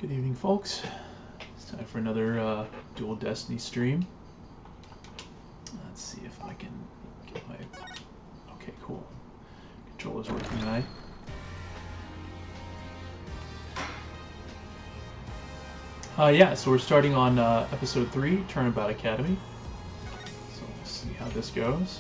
Good evening, folks. It's time for another Dual Destiny stream. Let's see if I can get my... Okay, cool. Controller's working tonight. Yeah, so we're starting on episode 3, Turnabout Academy. So we'll see how this goes.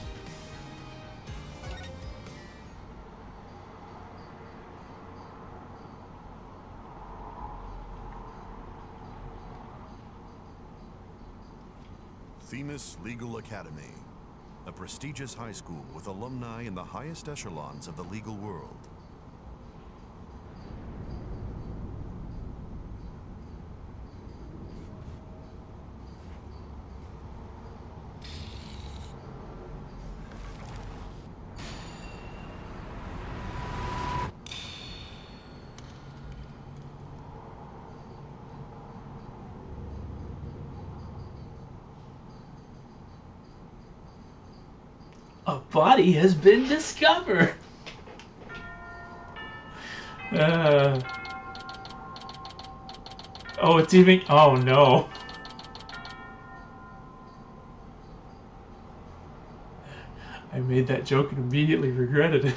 Themis Legal Academy, a prestigious high school with alumni in the highest echelons of the legal world. A body has been discovered! Oh, it's even... Oh, no. I made that joke and immediately regretted it.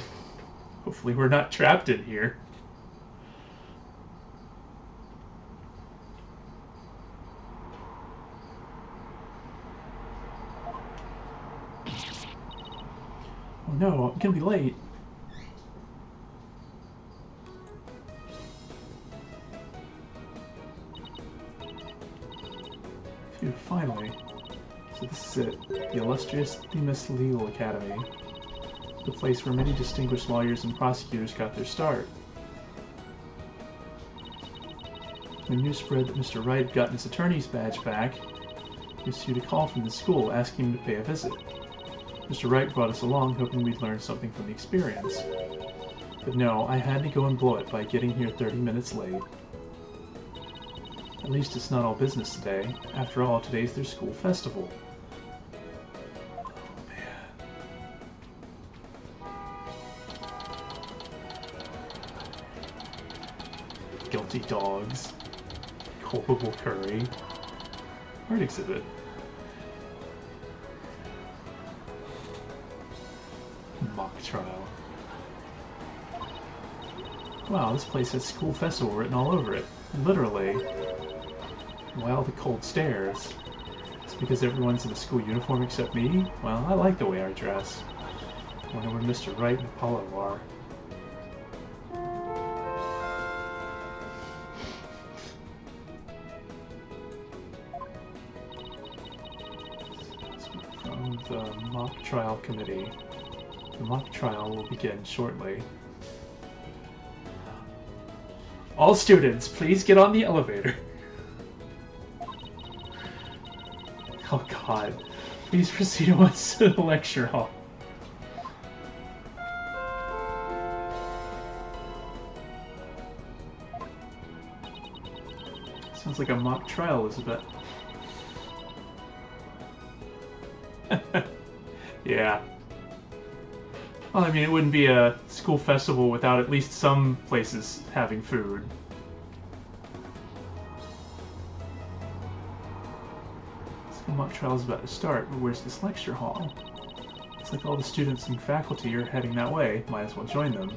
Hopefully we're not trapped in here. Oh no, I'm gonna be late. Phew, finally. So this is it. The illustrious Themis Legal Academy. The place where many distinguished lawyers and prosecutors got their start. When news spread that Mr. Wright had gotten his attorney's badge back, we received a call from the school asking him to pay a visit. Mr. Wright brought us along, hoping we'd learn something from the experience. But no, I had to go and blow it by getting here 30 minutes late. At least it's not all business today. After all, today's their school festival. Oh, man. Guilty dogs. Culpable curry. Art exhibit. Mock trial. Wow, this place has school festival written all over it. Literally. Why all the cold stares? It's because everyone's in a school uniform except me? Well, I like the way I dress. I wonder where Mr. Wright and Apollo are. From the mock trial committee. The mock trial will begin shortly. All students, please get on the elevator. Oh god. Please proceed once to the lecture hall. Sounds like a mock trial, Elizabeth. Yeah. Well, I mean, it wouldn't be a school festival without at least some places having food. School mock trial is about to start, but where's this lecture hall? It's like all the students and faculty are heading that way. Might as well join them.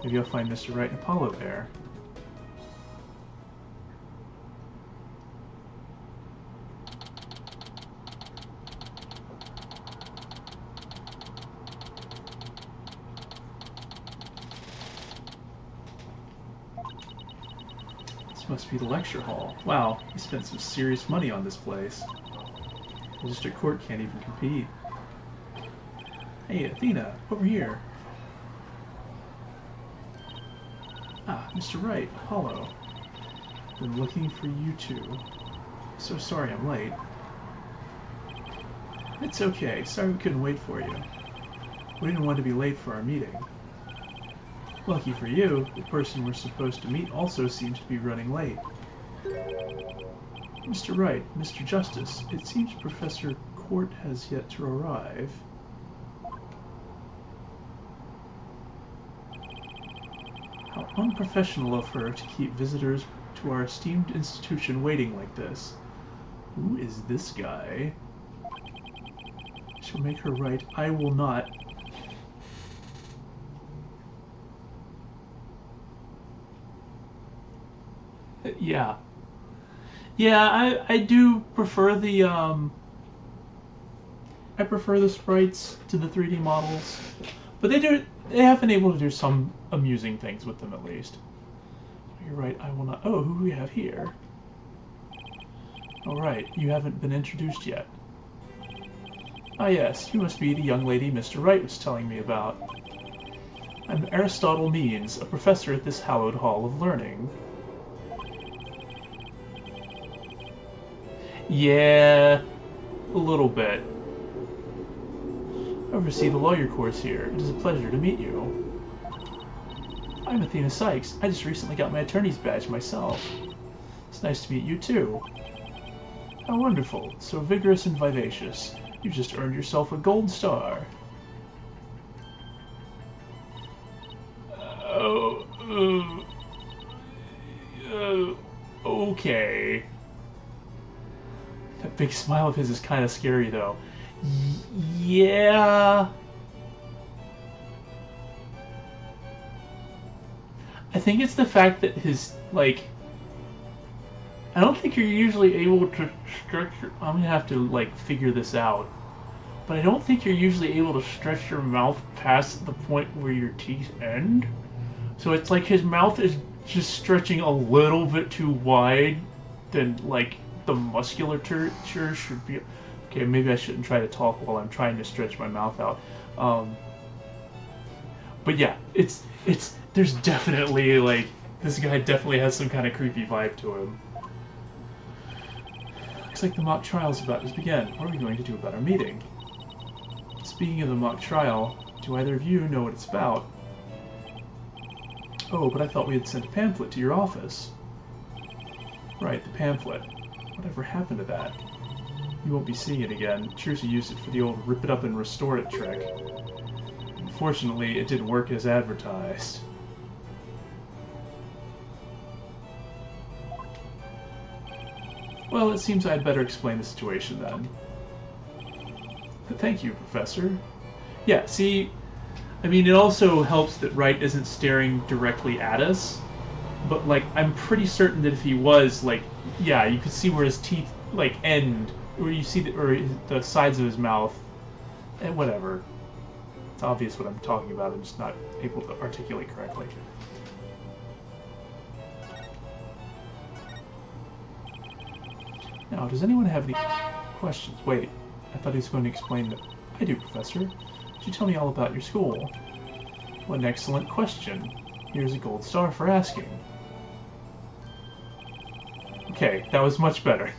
Maybe I'll find Mr. Wright and Apollo there. Must be the lecture hall. Wow, he spent some serious money on this place. The district court can't even compete. Hey, Athena, over here. Ah, Mr. Wright, Apollo. Been looking for you two. So sorry I'm late. It's okay. Sorry we couldn't wait for you. We didn't want to be late for our meeting. Lucky for you, the person we're supposed to meet also seems to be running late. Mr. Wright, Mr. Justice, it seems Professor Court has yet to arrive. How unprofessional of her to keep visitors to our esteemed institution waiting like this. Who is this guy? She'll make her right. I will not. Yeah. Yeah, I do prefer the I prefer the sprites to the 3D models. But they have been able to do some amusing things with them at least. You're right, I will not. Oh, who do we have here? Alright, you haven't been introduced yet. Ah yes, you must be the young lady Mr. Wright was telling me about. I'm Aristotle Means, a professor at this hallowed hall of learning. Yeah, a little bit. I oversee the lawyer course here. It is a pleasure to meet you. I'm Athena Sykes. I just recently got my attorney's badge myself. It's nice to meet you too. How wonderful. So vigorous and vivacious. You just earned yourself a gold star. Okay. That big smile of his is kind of scary, though. Yeah. I think it's the fact that his, like... I don't think you're usually able to stretch your... I'm gonna have to, like, figure this out. But I don't think you're usually able to stretch your mouth past the point where your teeth end. So it's like his mouth is just stretching a little bit too wide than, like, the musculature should be. Okay, maybe I shouldn't try to talk while I'm trying to stretch my mouth out. But yeah, there's definitely, like, this guy definitely has some kind of creepy vibe to him. Looks like the mock trial's about to begin. What are we going to do about our meeting? Speaking of the mock trial, do either of you know what it's about? Oh, but I thought we had sent a pamphlet to your office. Right, the pamphlet. Whatever happened to that? You won't be seeing it again. Cheersy used it for the old rip it up and restore it trick. Unfortunately, it didn't work as advertised. Well, it seems I'd better explain the situation then. Thank you, Professor. Yeah, see, I mean, it also helps that Wright isn't staring directly at us. But, like, I'm pretty certain that if he was, like, yeah, you could see where his teeth, like, end. Or you see the sides of his mouth. And whatever. It's obvious what I'm talking about. I'm just not able to articulate correctly. Now, does anyone have any questions? Wait, I thought he was going to explain that. I do, Professor. Could you tell me all about your school? What an excellent question. Here's a gold star for asking. Okay, that was much better.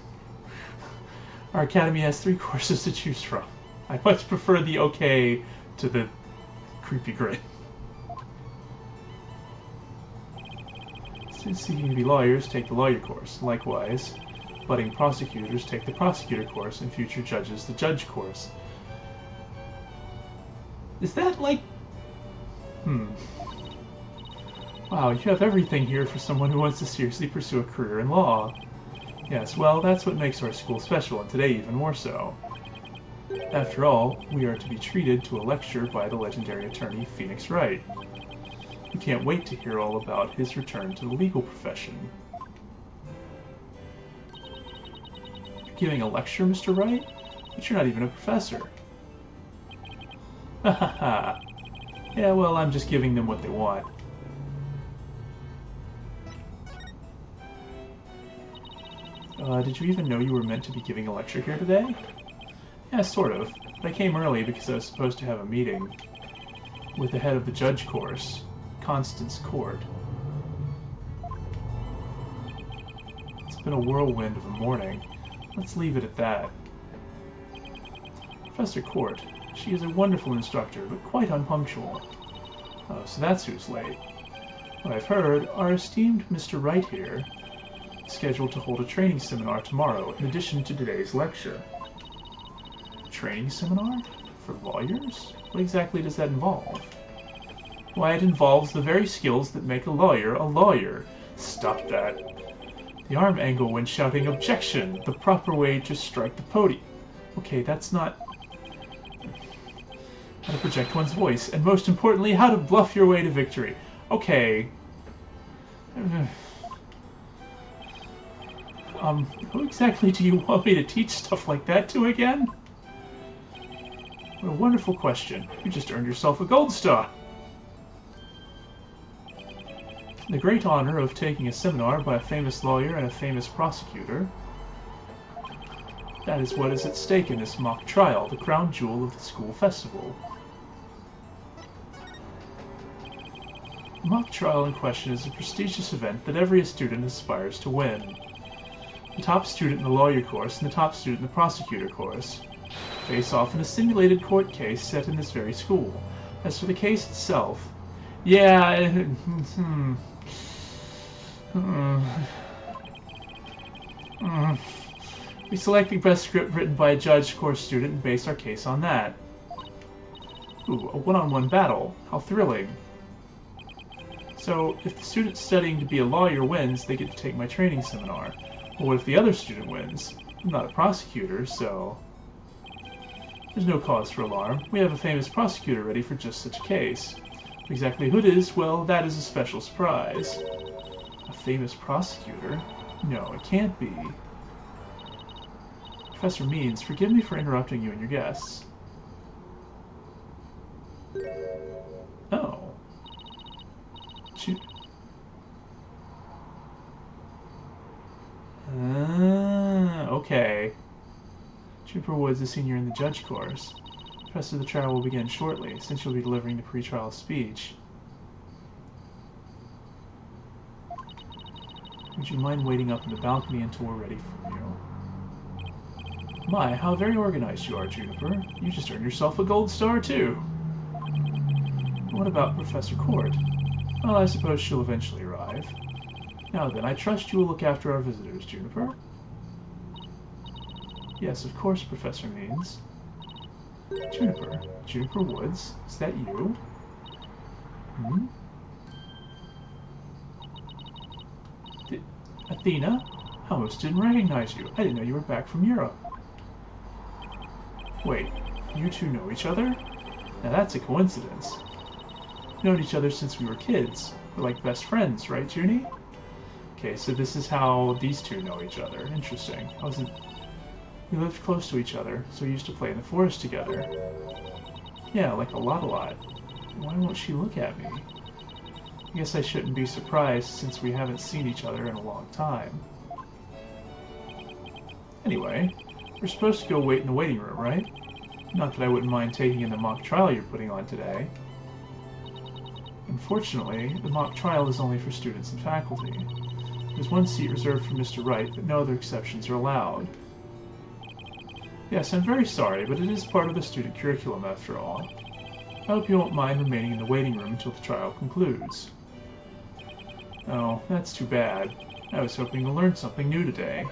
Our academy has 3 courses to choose from. I much prefer the okay to the creepy grin. Since seeking to be lawyers, take the lawyer course. Likewise, budding prosecutors take the prosecutor course, and future judges the judge course. Is that like... Wow, you have everything here for someone who wants to seriously pursue a career in law. Yes, well, that's what makes our school special, and today even more so. After all, we are to be treated to a lecture by the legendary attorney Phoenix Wright. We can't wait to hear all about his return to the legal profession. You're giving a lecture, Mr. Wright? But you're not even a professor. Ha ha ha. Yeah, well, I'm just giving them what they want. Did you even know you were meant to be giving a lecture here today? Yeah, sort of. But I came early because I was supposed to have a meeting with the head of the judge course, Constance Court. It's been a whirlwind of a morning. Let's leave it at that. Professor Court. She is a wonderful instructor, but quite unpunctual. Oh, so that's who's late. What I've heard, our esteemed Mr. Wright here is scheduled to hold a training seminar tomorrow in addition to today's lecture. A training seminar? For lawyers? What exactly does that involve? Why, it involves the very skills that make a lawyer a lawyer. Stop that. The arm angle when shouting objection, the proper way to strike the podium. Okay, that's not... How to project one's voice, and most importantly, how to bluff your way to victory. Okay. Who exactly do you want me to teach stuff like that to again? What a wonderful question. You just earned yourself a gold star. The great honor of taking a seminar by a famous lawyer and a famous prosecutor. That is what is at stake in this mock trial, the crown jewel of the school festival. The mock trial in question is a prestigious event that every student aspires to win. The top student in the lawyer course and the top student in the prosecutor course face off in a simulated court case set in this very school. As for the case itself, yeah, we select the best script written by a judge course student and base our case on that. Ooh, a one-on-one battle. How thrilling. So, if the student studying to be a lawyer wins, they get to take my training seminar. But what if the other student wins? I'm not a prosecutor, so... There's no cause for alarm. We have a famous prosecutor ready for just such a case. Exactly who it is, well, that is a special surprise. A famous prosecutor? No, it can't be. Professor Means, forgive me for interrupting you and your guests. Oh. Okay. Juniper Woods is senior in the judge course. The rest of the trial will begin shortly, since you'll be delivering the pre-trial speech. Would you mind waiting up in the balcony until we're ready for you? My, how very organized you are, Juniper. You just earned yourself a gold star, too. What about Professor Court? Well, I suppose she'll eventually arrive. Now then, I trust you will look after our visitors, Juniper. Yes, of course, Professor Means. Juniper Woods, is that you? Hmm? Athena? I almost didn't recognize you. I didn't know you were back from Europe. Wait, you two know each other? Now that's a coincidence. We've known each other since we were kids. We're like best friends, right, Junie? Okay, so this is how these two know each other. Interesting. We lived close to each other, so we used to play in the forest together. Yeah, like a lot. Why won't she look at me? I guess I shouldn't be surprised since we haven't seen each other in a long time. Anyway, we're supposed to go wait in the waiting room, right? Not that I wouldn't mind taking in the mock trial you're putting on today. Unfortunately, the mock trial is only for students and faculty. There's one seat reserved for Mr. Wright, but no other exceptions are allowed. Yes, I'm very sorry, but it is part of the student curriculum after all. I hope you won't mind remaining in the waiting room until the trial concludes. Oh, that's too bad. I was hoping to learn something new today.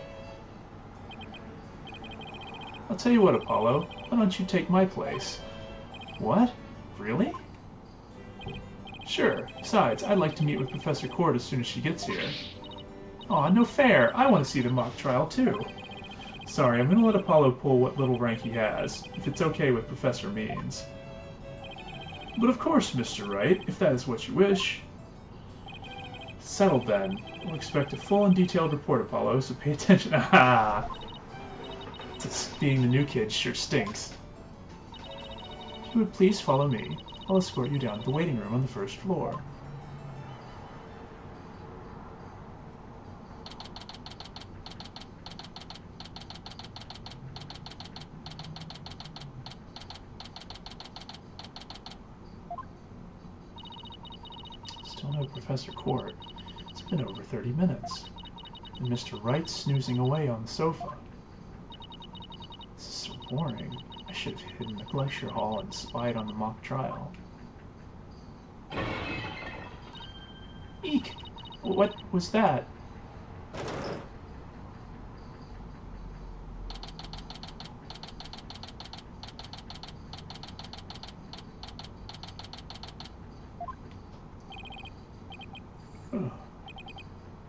I'll tell you what, Apollo. Why don't you take my place? What? Really? Sure. Besides, I'd like to meet with Professor Court as soon as she gets here. Aw, no fair. I want to see the mock trial, too. Sorry, I'm going to let Apollo pull what little rank he has, if it's okay with Professor Means. But of course, Mr. Wright, if that is what you wish. Settled then. We'll expect a full and detailed report, Apollo, so pay attention. Ah! Being the new kid sure stinks. If you would please follow me, I'll escort you down to the waiting room on the first floor. Still no Professor Court. It's been over 30 minutes. And Mr. Wright's snoozing away on the sofa. This is so boring. I should have hidden in the lecture hall and spied on the mock trial. Eek! What was that?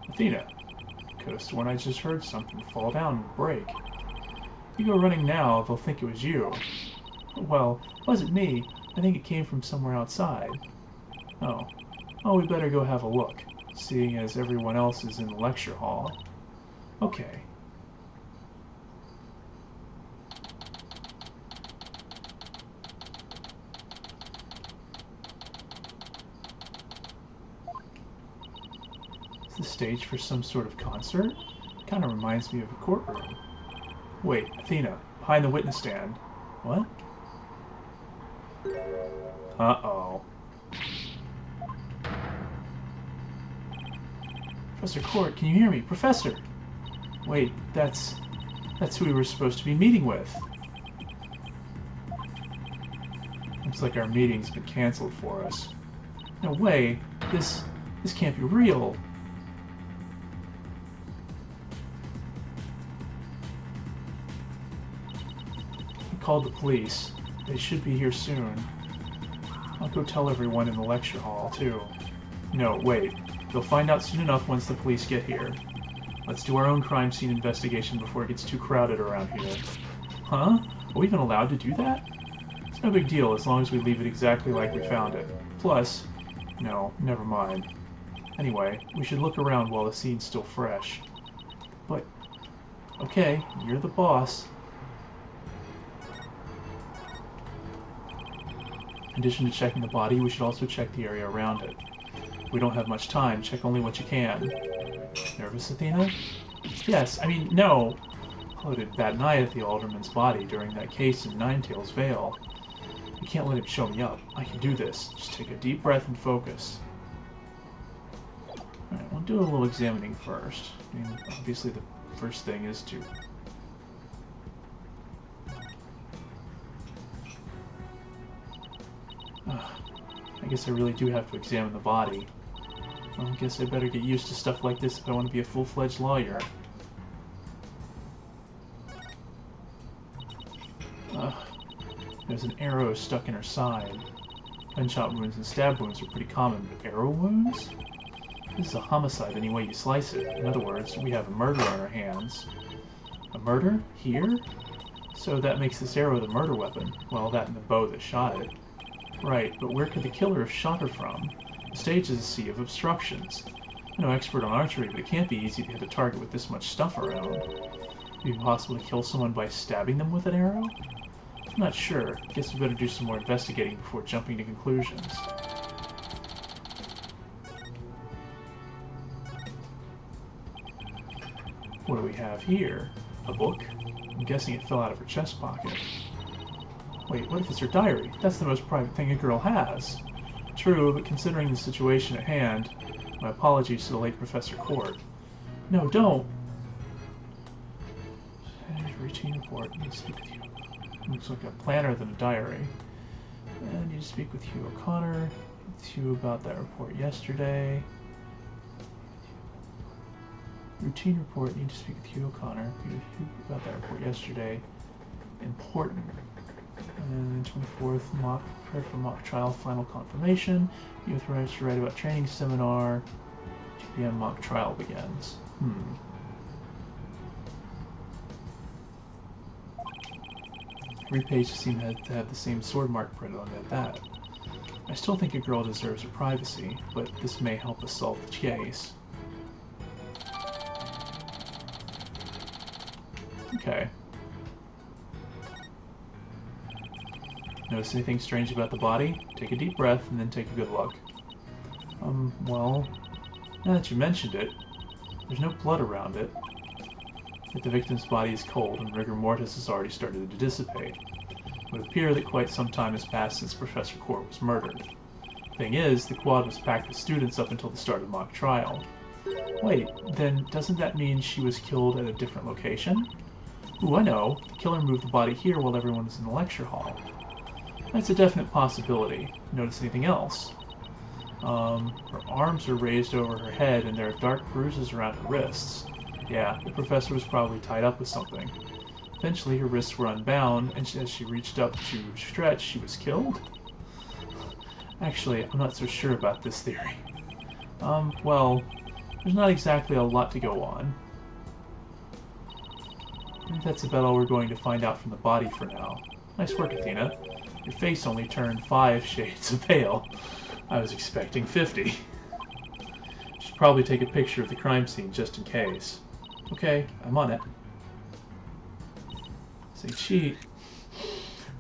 Athena, Could have sworn I just heard something fall down and break. If you go running now, they'll think it was you. Well, it wasn't me. I think it came from somewhere outside. Oh. Oh, we better go have a look, seeing as everyone else is in the lecture hall. Okay. Is the stage for some sort of concert? Kind of reminds me of a courtroom. Wait, Athena, behind the witness stand. What? Uh-oh. Professor Court, can you hear me? Professor! Wait, that's who we were supposed to be meeting with. Looks like our meeting's been canceled for us. No way! This can't be real! I called the police. They should be here soon. I'll go tell everyone in the lecture hall, too. No, wait. They'll find out soon enough once the police get here. Let's do our own crime scene investigation before it gets too crowded around here. Huh? Are we even allowed to do that? It's no big deal as long as we leave it exactly like we found it. Plus... No, never mind. Anyway, we should look around while the scene's still fresh. But... Okay, you're the boss. In addition to checking the body, we should also check the area around it. We don't have much time. Check only what you can. Nervous, Athena? Yes, I mean, no. Chloe did bat an eye at the alderman's body during that case in Ninetail's Vale. You can't let him show me up. I can do this. Just take a deep breath and focus. Alright, we'll do a little examining first. I mean, obviously the first thing is to... I guess I really do have to examine the body. Well, I guess I better get used to stuff like this if I want to be a full-fledged lawyer. There's an arrow stuck in her side. Gunshot wounds and stab wounds are pretty common, but arrow wounds? This is a homicide any way you slice it. In other words, we have a murder on our hands. A murder? Here? So that makes this arrow the murder weapon. Well, that and the bow that shot it. Right, but where could the killer have shot her from? The stage is a sea of obstructions. I'm no expert on archery, but it can't be easy to hit a target with this much stuff around. Would it be possible to kill someone by stabbing them with an arrow? I'm not sure. Guess we better do some more investigating before jumping to conclusions. What do we have here? A book? I'm guessing it fell out of her chest pocket. Wait, what if it's her diary? That's the most private thing a girl has. True, but considering the situation at hand, my apologies to the late Professor Court. No, don't! Routine report. I need to speak with you. Looks like a planner than a diary. I need to speak with Hugh O'Connor. With you about that report yesterday. Routine report. Need to speak with Hugh O'Connor. Hugh about that report yesterday. Important. And 24th, prayer for mock trial, final confirmation. Youth rights to write about training seminar. 2 p.m. mock trial begins. 3 pages seem to have the same sword mark printed on it at that. I still think a girl deserves her privacy, but this may help us solve the case. Okay. Notice anything strange about the body? Take a deep breath and then take a good look. Well, now that you mentioned it, there's no blood around it. Yet the victim's body is cold and rigor mortis has already started to dissipate. It would appear that quite some time has passed since Professor Court was murdered. Thing is, the quad was packed with students up until the start of the mock trial. Wait, then doesn't that mean she was killed at a different location? Ooh, I know. The killer moved the body here while everyone was in the lecture hall. That's a definite possibility. Notice anything else? Her arms are raised over her head and there are dark bruises around her wrists. Yeah, the professor was probably tied up with something. Eventually her wrists were unbound, and as she reached up to stretch, she was killed? Actually, I'm not so sure about this theory. Well, there's not exactly a lot to go on. think that's about all we're going to find out from the body for now. Nice work, Athena. Your face only turned 5 shades of pale. I was expecting 50. Should probably take a picture of the crime scene just in case. Okay, I'm on it. Say cheat.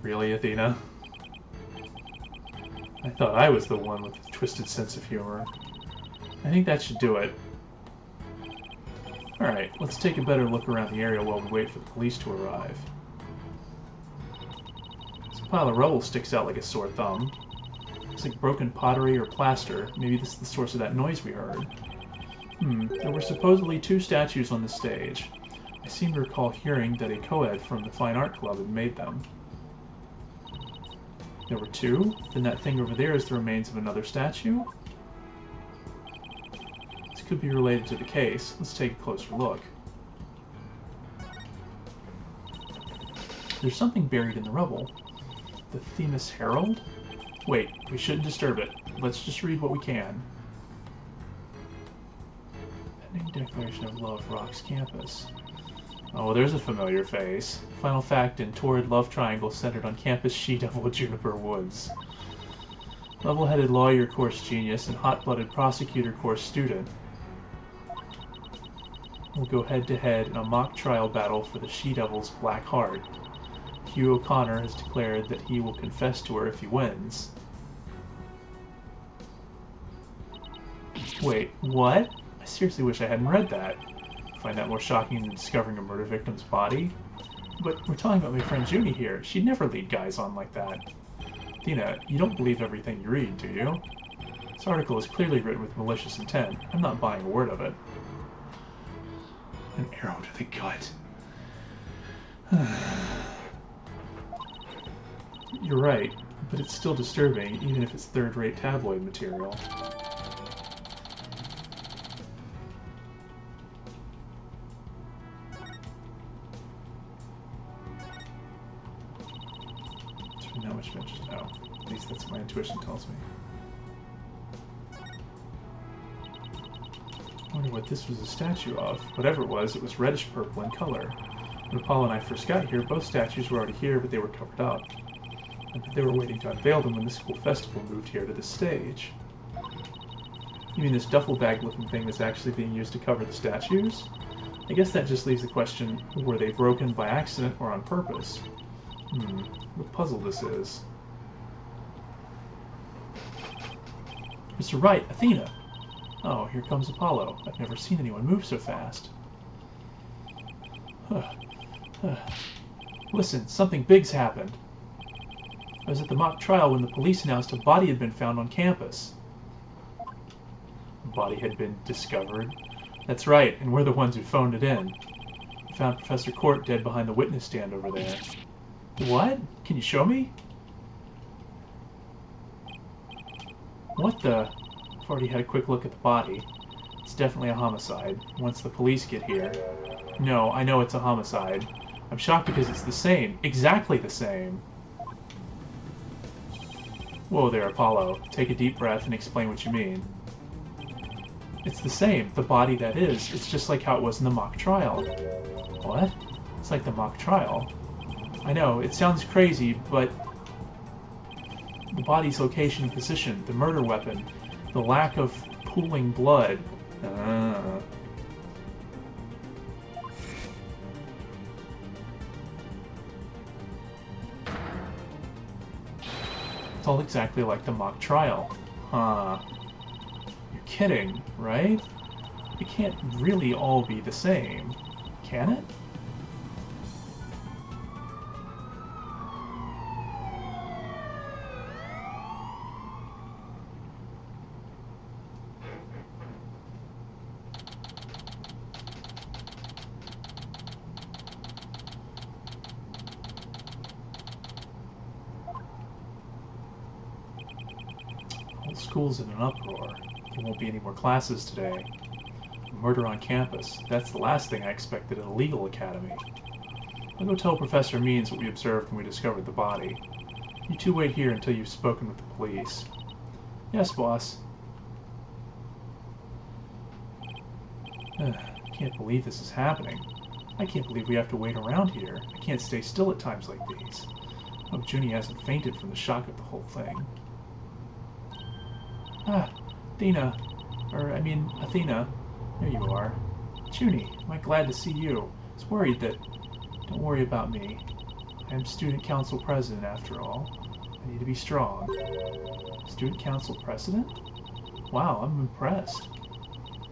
Really, Athena? I thought I was the one with the twisted sense of humor. I think that should do it. Alright, let's take a better look around the area while we wait for the police to arrive. This pile of rubble sticks out like a sore thumb. Looks like broken pottery or plaster. Maybe this is the source of that noise we heard. There were supposedly 2 statues on the stage. I seem to recall hearing that a co-ed from the Fine Art Club had made them. There were 2? Then that thing over there is the remains of another statue? This could be related to the case. Let's take a closer look. There's something buried in the rubble. The Themis Herald? Wait, we shouldn't disturb it. Let's just read what we can. Pending declaration of love rocks campus. Oh, there's a familiar face. Final fact in torrid love triangle centered on campus she-devil Juniper Woods. Level-headed lawyer course genius and hot-blooded prosecutor course student will go head-to-head in a mock trial battle for the she-devil's black heart. Hugh O'Connor has declared that he will confess to her if he wins. Wait, what? I seriously wish I hadn't read that. Find that more shocking than discovering a murder victim's body? But we're talking about my friend Junie here. She'd never lead guys on like that. Athena, you don't believe everything you read, do you? This article is clearly written with malicious intent. I'm not buying a word of it. An arrow to the gut. You're right, but it's still disturbing, even if it's third-rate tabloid material. Not much of interest. No. At least that's what my intuition tells me. I wonder what this was a statue of. Whatever it was reddish-purple in color. When Apollo and I first got here, both statues were already here, but they were covered up. And they were waiting to unveil them when the school festival moved here to the stage. You mean this duffel bag-looking thing that's actually being used to cover the statues? I guess that just leaves the question, were they broken by accident or on purpose? What a puzzle this is. Mr. Wright, Athena! Oh, here comes Apollo. I've never seen anyone move so fast. Listen, something big's happened. I was at the mock trial when the police announced a body had been found on campus. A body had been discovered? That's right, and we're the ones who phoned it in. We found Professor Court dead behind the witness stand over there. What? Can you show me? What the? I've already had a quick look at the body. It's definitely a homicide. Once the police get here. No, I know it's a homicide. I'm shocked because it's the same. Exactly the same. Whoa there, Apollo. Take a deep breath and explain what you mean. It's the same. The body, that is. It's just like how it was in the mock trial. What? It's like the mock trial. I know, it sounds crazy, but the body's location and position, the murder weapon, the lack of pooling blood. It's all exactly like the mock trial. Huh. You're kidding, right? It can't really all be the same, can it? The school's in an uproar. There won't be any more classes today. Murder on campus. That's the last thing I expected at a legal academy. I'll go tell Professor Means what we observed when we discovered the body. You two wait here until you've spoken with the police. Yes, boss. I can't believe this is happening. I can't believe we have to wait around here. I can't stay still at times like these. I hope Junie hasn't fainted from the shock of the whole thing. Ah, Athena. Athena. There you are. Junie, am I glad to see you? I was worried that... Don't worry about me. I am student council president, after all. I need to be strong. Student council president? Wow, I'm impressed.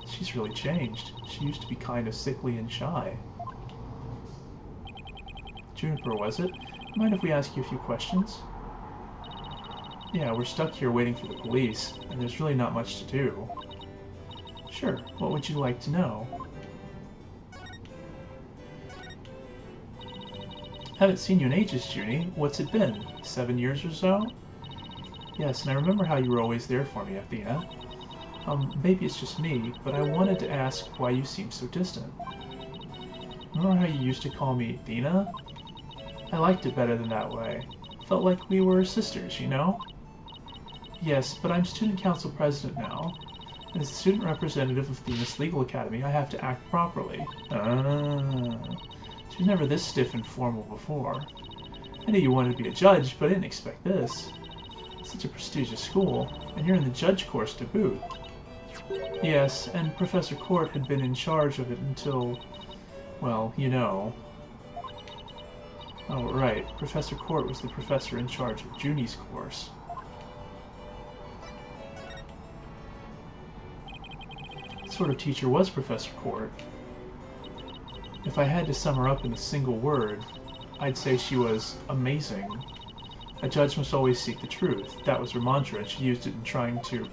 She's really changed. She used to be kind of sickly and shy. Juniper, was it? Mind if we ask you a few questions? Yeah, we're stuck here waiting for the police, and there's really not much to do. Sure, what would you like to know? Haven't seen you in ages, Junie. What's it been? 7 years or so? Yes, and I remember how you were always there for me, Athena. Maybe it's just me, but I wanted to ask why you seem so distant. Remember how you used to call me Athena? I liked it better than that way. Felt like we were sisters, you know? Yes, but I'm student council president now. And as the student representative of Themis Legal Academy, I have to act properly. She was never this stiff and formal before. I knew you wanted to be a judge, but I didn't expect this. Such a prestigious school, and you're in the judge course to boot. Yes, and Professor Court had been in charge of it until, well, you know. Oh, right. Professor Court was the professor in charge of Junie's course. What sort of teacher was Professor Court? If I had to sum her up in a single word, I'd say she was amazing. A judge must always seek the truth. That was her mantra, and she used it in trying to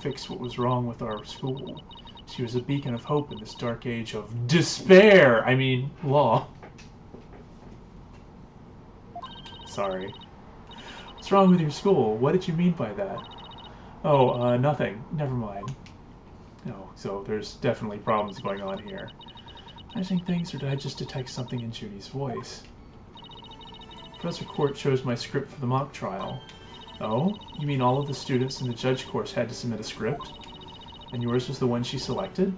fix what was wrong with our school. She was a beacon of hope in this dark age of despair! I mean, law. Sorry. What's wrong with your school? What did you mean by that? Oh, nothing. Never mind. No, so there's definitely problems going on here. Imagining things, or did I just detect something in Junie's voice? Professor Court chose my script for the mock trial. Oh? You mean all of the students in the judge course had to submit a script? And yours was the one she selected?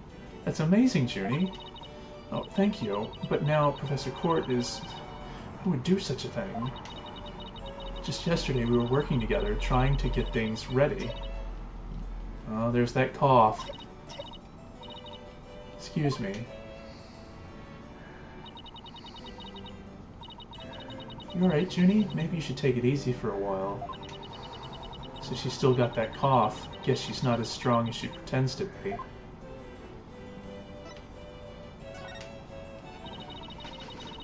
That's amazing, Junie. Oh, thank you. But now Professor Court is... Who would do such a thing? Just yesterday we were working together, trying to get things ready. Oh, there's that cough. Excuse me. You alright, Junie? Maybe you should take it easy for a while. So she's still got that cough. Guess she's not as strong as she pretends to be.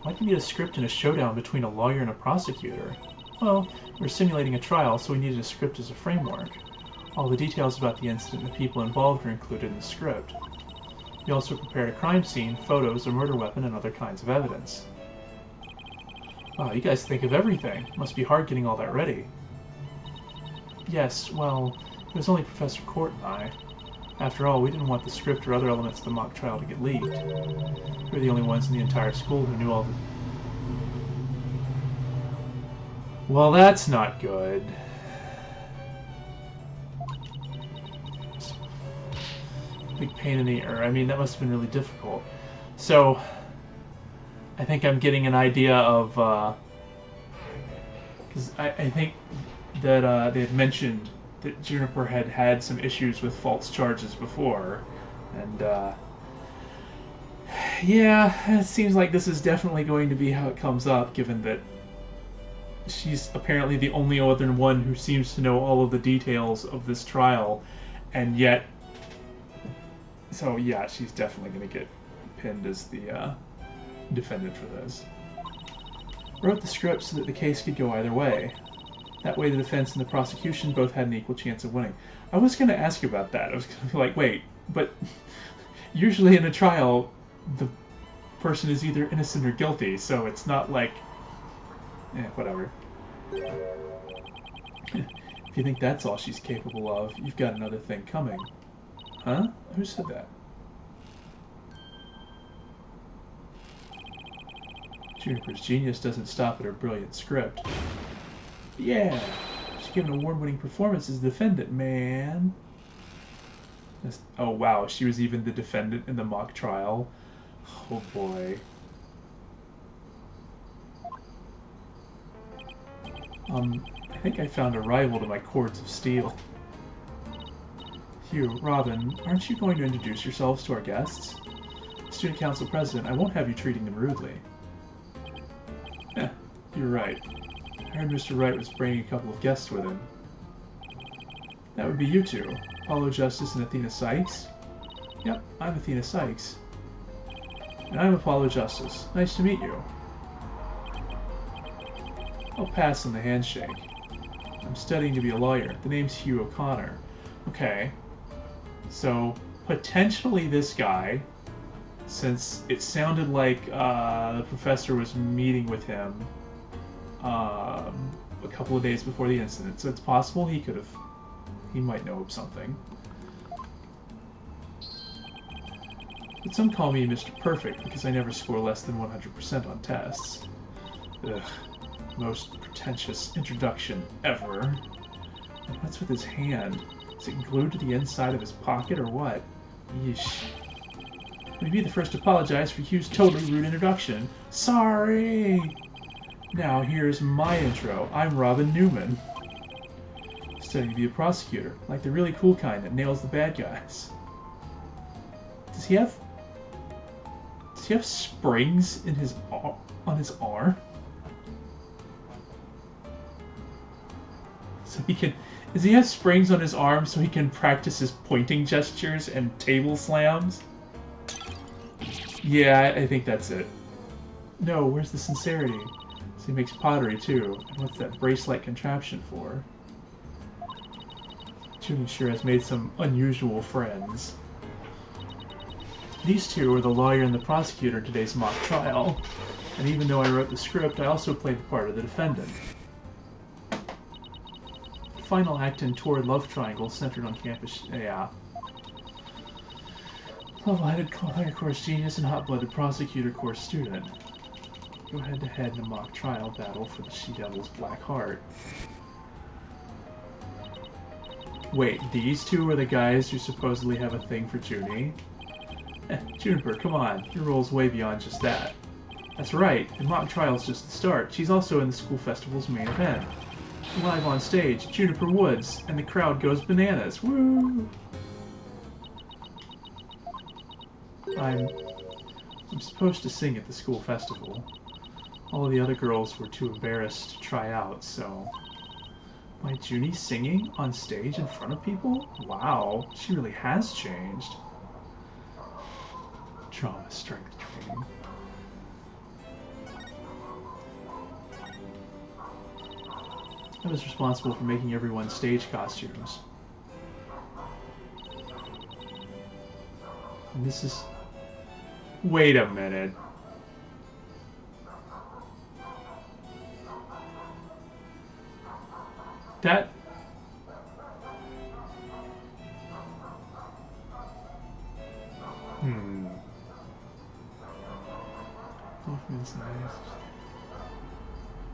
Why do you need a script in a showdown between a lawyer and a prosecutor? Well, we're simulating a trial, so we needed a script as a framework. All the details about the incident and the people involved are included in the script. We also prepared a crime scene, photos, a murder weapon, and other kinds of evidence. Wow, you guys think of everything. Must be hard getting all that ready. Yes, well, it was only Professor Court and I. After all, we didn't want the script or other elements of the mock trial to get leaked. We were the only ones in the entire school who knew all the... Well, that's not good. Big pain in the ear. I mean, that must have been really difficult. So, I think I'm getting an idea of... Because I think that they had mentioned that Juniper had had some issues with false charges before. And, yeah, it seems like this is definitely going to be how it comes up, given that she's apparently the only other one who seems to know all of the details of this trial, and yet... So, yeah, she's definitely going to get pinned as the defendant for this. Wrote the script so that the case could go either way. That way the defense and the prosecution both had an equal chance of winning. I was going to ask you about that. I was going to be like, wait, but usually in a trial, the person is either innocent or guilty, so it's not like... whatever. If you think that's all she's capable of, you've got another thing coming. Huh? Who said that? Juniper's genius doesn't stop at her brilliant script. Yeah! She's given an award-winning performance as the defendant, man! Oh wow, she was even the defendant in the mock trial. Oh boy. I think I found a rival to my cords of steel. Hugh, Robin, aren't you going to introduce yourselves to our guests? Student Council President, I won't have you treating them rudely. You're right. I heard Mr. Wright was bringing a couple of guests with him. That would be you two, Apollo Justice and Athena Sykes? Yep, I'm Athena Sykes. And I'm Apollo Justice. Nice to meet you. I'll pass on the handshake. I'm studying to be a lawyer. The name's Hugh O'Connor. Okay. So, potentially this guy, since it sounded like the professor was meeting with him a couple of days before the incident, so it's possible he might know of something. But some call me Mr. Perfect because I never score less than 100% on tests. Ugh, most pretentious introduction ever. And what's with his hand? Is it glued to the inside of his pocket or what? Yeesh. Let me be the first to apologize for Hugh's totally rude introduction. Sorry! Now here's my intro. I'm Robin Newman. Studying to be a prosecutor, like the really cool kind that nails the bad guys. Does he have springs in his on his arm? So he can. Does he have springs on his arm so he can practice his pointing gestures and table slams? Yeah, I think that's it. No, where's the sincerity? So he makes pottery too. And what's that brace-like contraption for? Junie sure has made some unusual friends. These two are the lawyer and the prosecutor in today's mock trial. And even though I wrote the script, I also played the part of the defendant. Final act in Torrid Love Triangle centered on campus. Yeah. Level-headed lawyer course genius and hot-blooded prosecutor course student. Go head-to-head in a mock trial battle for the She-Devil's Black Heart. Wait, these two are the guys who supposedly have a thing for Junie? Juniper, come on. Your role's way beyond just that. That's right. The mock trial's just the start. She's also in the school festival's main event. Live on stage, Juniper Woods, and the crowd goes bananas. Woo! I'm supposed to sing at the school festival. All of the other girls were too embarrassed to try out, so... My Junie singing on stage in front of people? Wow, she really has changed. Drama strength training. I was responsible for making everyone's stage costumes. And this is... Wait a minute. That...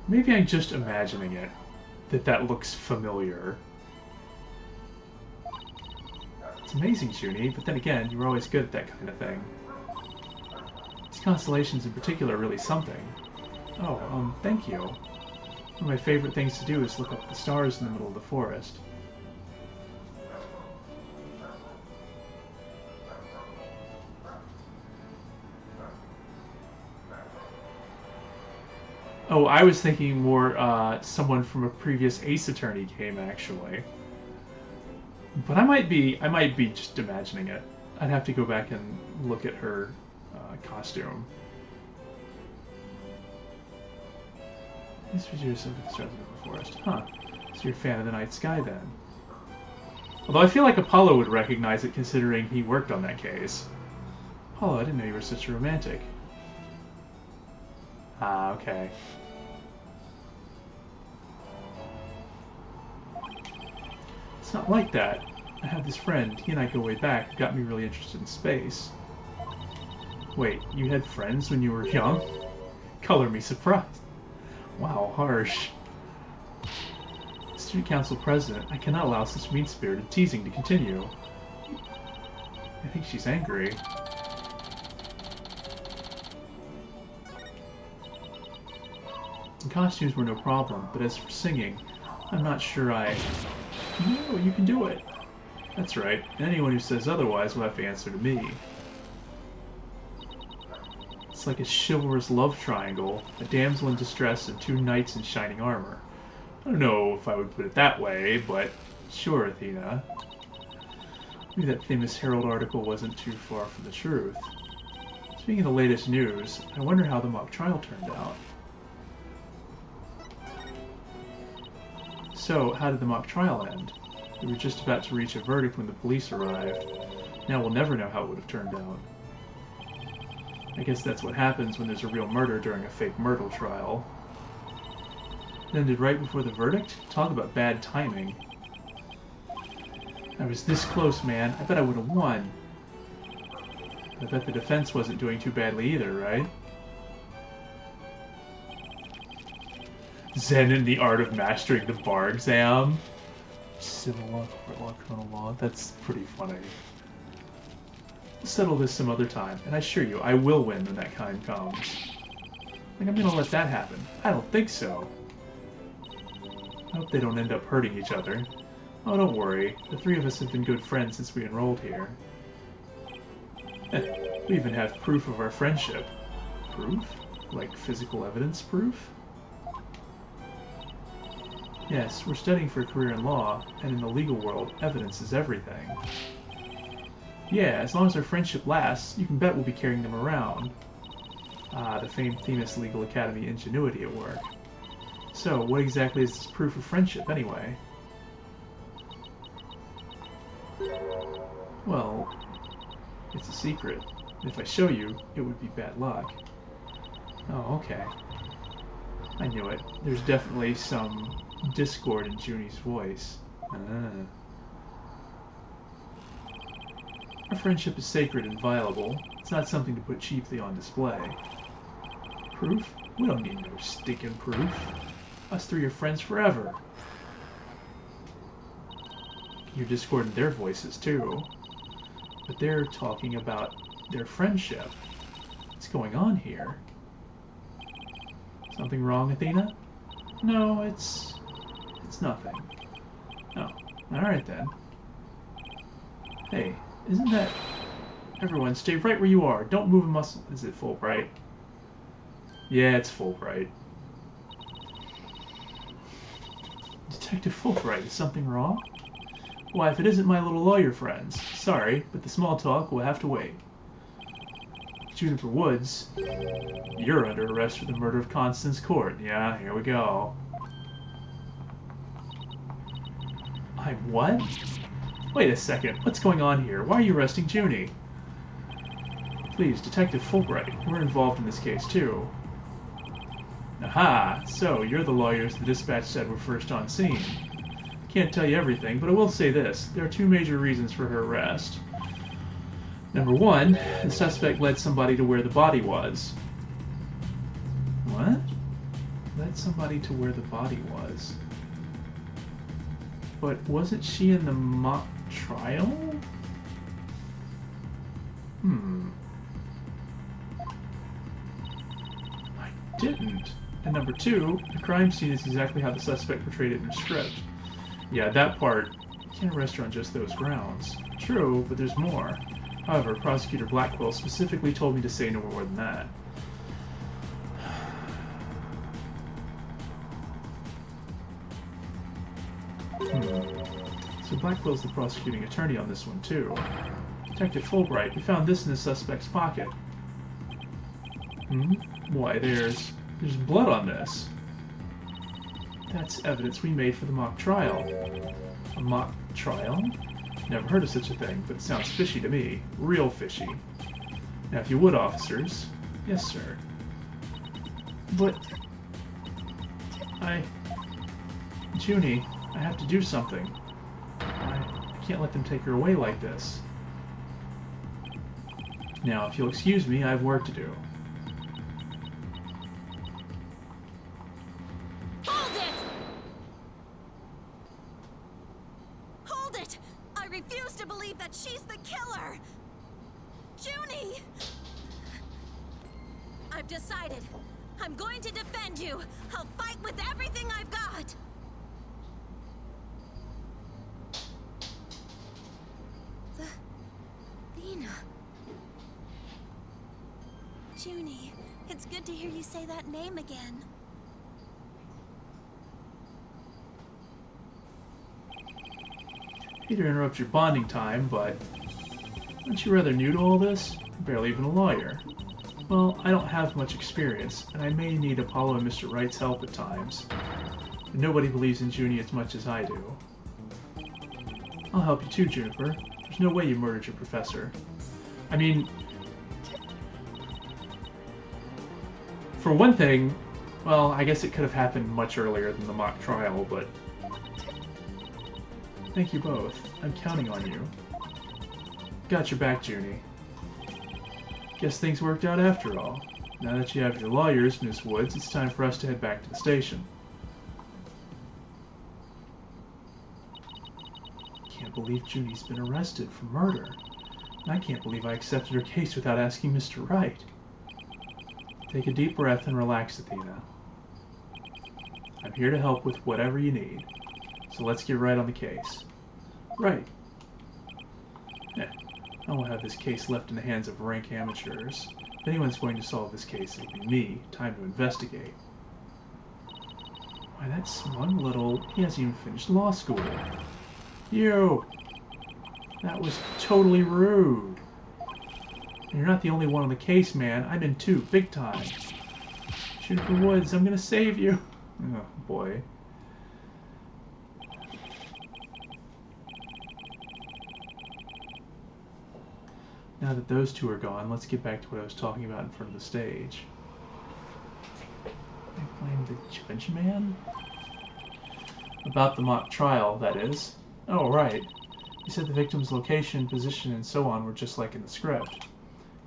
Maybe I'm just imagining it. That looks familiar. It's amazing, Junie, but then again, you were always good at that kind of thing. These constellations in particular are really something. Oh, thank you. One of my favorite things to do is look up at the stars in the middle of the forest. Oh, I was thinking more someone from a previous Ace Attorney game, actually. But I might be just imagining it. I'd have to go back and look at her costume. This was yours of the stars of the forest. Huh. So you're a fan of the night sky then. Although I feel like Apollo would recognize it considering he worked on that case. Apollo, I didn't know you were such a romantic. Ah, okay. It's not like that. I have this friend, he and I go way back, who got me really interested in space. Wait, you had friends when you were young? Color me surprised. Wow, harsh. Student Council President, I cannot allow such mean-spirited teasing to continue. I think she's angry. costumes were no problem, but as for singing, I'm not sure I... No, you can do it. That's right. Anyone who says otherwise will have to answer to me. It's like a chivalrous love triangle, a damsel in distress and two knights in shining armor. I don't know if I would put it that way, but sure, Athena. Maybe that famous Herald article wasn't too far from the truth. Speaking of the latest news, I wonder how the mock trial turned out. So, how did the mock trial end? We were just about to reach a verdict when the police arrived. Now we'll never know how it would have turned out. I guess that's what happens when there's a real murder during a fake murder trial. It ended right before the verdict? Talk about bad timing. I was this close, man. I bet I would have won. I bet the defense wasn't doing too badly either, right? Zen in the art of mastering the bar exam. Civil law, court law, criminal law. That's pretty funny. We'll settle this some other time, and I assure you, I will win when that time comes. Like, I'm gonna let that happen. I don't think so. I hope they don't end up hurting each other. Oh, don't worry. The three of us have been good friends since we enrolled here. We even have proof of our friendship. Proof? Like physical evidence proof? Yes, we're studying for a career in law, and in the legal world, evidence is everything. Yeah, as long as our friendship lasts, you can bet we'll be carrying them around. Ah, the famed Themis Legal Academy ingenuity at work. So, what exactly is this proof of friendship, anyway? Well, it's a secret. If I show you, it would be bad luck. Oh, okay. I knew it. There's definitely some discord in Junie's voice. Our friendship is sacred and inviolable. It's not something to put cheaply on display. Proof? We don't need no stinking proof. Us three are friends forever. You're discordant their voices, too. But they're talking about their friendship. What's going on here? Something wrong, Athena? No, it's nothing. Oh, alright then. Hey, isn't that... Everyone, stay right where you are. Don't move a muscle. Is it Fulbright? Yeah, it's Fulbright. Detective Fulbright, is something wrong? Why, if it isn't my little lawyer friends. Sorry, but the small talk will have to wait. Juniper Woods, you're under arrest for the murder of Constance Court. Yeah, here we go. I'm what? Wait a second, what's going on here? Why are you arresting Junie? Please, Detective Fulbright, we're involved in this case too. Aha, so you're the lawyers the dispatch said were first on scene. Can't tell you everything, but I will say this. There are two major reasons for her arrest. Number one, the suspect led somebody to where the body was. What? Led somebody to where the body was? But wasn't she in the mock trial? I didn't. And number two, the crime scene is exactly how the suspect portrayed it in the script. Yeah, that part, you can't arrest her on just those grounds. True, but there's more. However, Prosecutor Blackwell specifically told me to say no more than that. So Blackwell's the prosecuting attorney on this one, too. Detective Fulbright, we found this in the suspect's pocket. Why, there's blood on this. That's evidence we made for the mock trial. A mock trial? Never heard of such a thing, but it sounds fishy to me. Real fishy. Now, if you would, officers. Yes, sir. But... Junie, I have to do something. I can't let them take her away like this. Now, if you'll excuse me, I have work to do. Hold it! Hold it! I refuse to believe that she's the killer! Junie! I've decided. I'm going to defend you. I'll fight with everything I've got. Athena. Junie, it's good to hear you say that name again. Hate to interrupt your bonding time, but aren't you rather new to all this? Barely even a lawyer. Well, I don't have much experience, and I may need Apollo and Mr. Wright's help at times. But nobody believes in Junie as much as I do. I'll help you too, Juniper. There's no way you murdered your professor. I mean, for one thing, well, I guess it could have happened much earlier than the mock trial, but thank you both. I'm counting on you. Got your back, Junie. Guess things worked out after all. Now that you have your lawyers, Miss Woods, it's time for us to head back to the station. Can't believe Junie's been arrested for murder. And I can't believe I accepted her case without asking Mr. Wright. Take a deep breath and relax, Athena. I'm here to help with whatever you need. So let's get right on the case. Right. I won't have this case left in the hands of rank amateurs. If anyone's going to solve this case, it'll be me. Time to investigate. Why, that smug little... He hasn't even finished law school. You! That was totally rude. And you're not the only one on the case, man. I'm in too, big time. Juniper Woods, I'm gonna save you. Oh, boy. Now that those two are gone, let's get back to what I was talking about in front of the stage. I blame the Judge Man? About the mock trial, that is. Oh, right. You said the victim's location, position, and so on were just like in the script.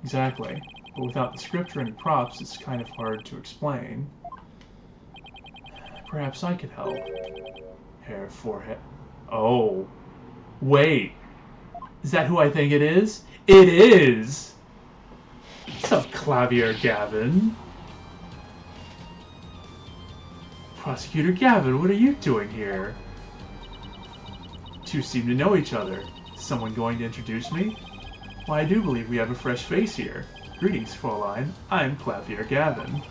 Exactly. But without the script or any props, it's kind of hard to explain. Perhaps I could help. Hair, forehead... Oh. Wait. Is that who I think it is? It is! What's up, Clavier Gavin? Prosecutor Gavin, what are you doing here? Two seem to know each other. Is someone going to introduce me? Why, I do believe we have a fresh face here. Greetings, Fraulein. I'm Clavier Gavin.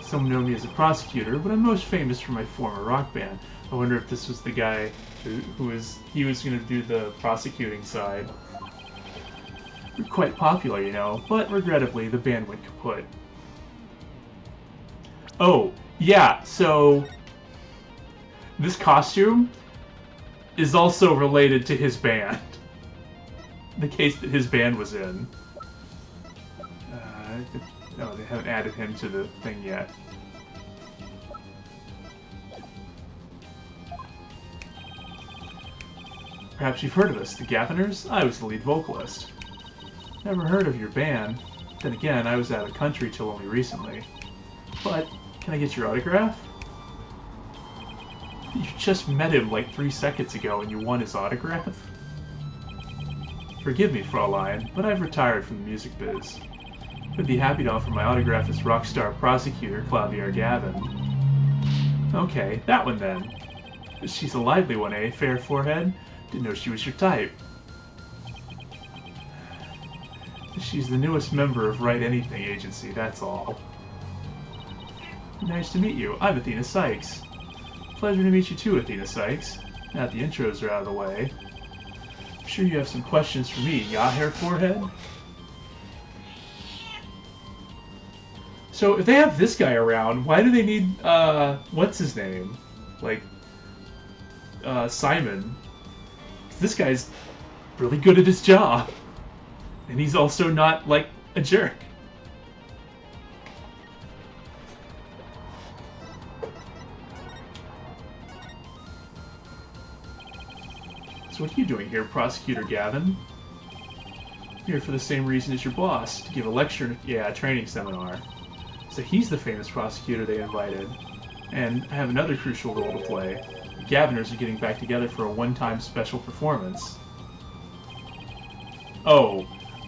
Some know me as a prosecutor, but I'm most famous for my former rock band. I wonder if this was the guy who was going to do the prosecuting side. We're quite popular, you know, but regrettably the band went kaput. Oh, yeah, so this costume is also related to his band. The case that his band was in. No, they haven't added him to the thing yet. Perhaps you've heard of us, the Gaviners? I was the lead vocalist. Never heard of your band. Then again, I was out of the country till only recently. But, can I get your autograph? You just met him like 3 seconds ago and you won his autograph? Forgive me, Fraulein, but I've retired from the music biz. I'd be happy to offer my autograph as rock star prosecutor Clavier Gavin. Okay, that one then. She's a lively one, eh? Fair forehead? Didn't know she was your type. She's the newest member of Write Anything Agency, that's all. Nice to meet you. I'm Athena Sykes. Pleasure to meet you too, Athena Sykes. Now that the intros are out of the way. I'm sure you have some questions for me, ya, Hair Forehead? So, if they have this guy around, why do they need, what's his name? Like, Simon. This guy's really good at his job. And he's also not, like, a jerk. So what are you doing here, Prosecutor Gavin? Here for the same reason as your boss, to give a lecture, a training seminar. So he's the famous prosecutor they invited. And I have another crucial role to play. The Gaviners are getting back together for a one-time special performance.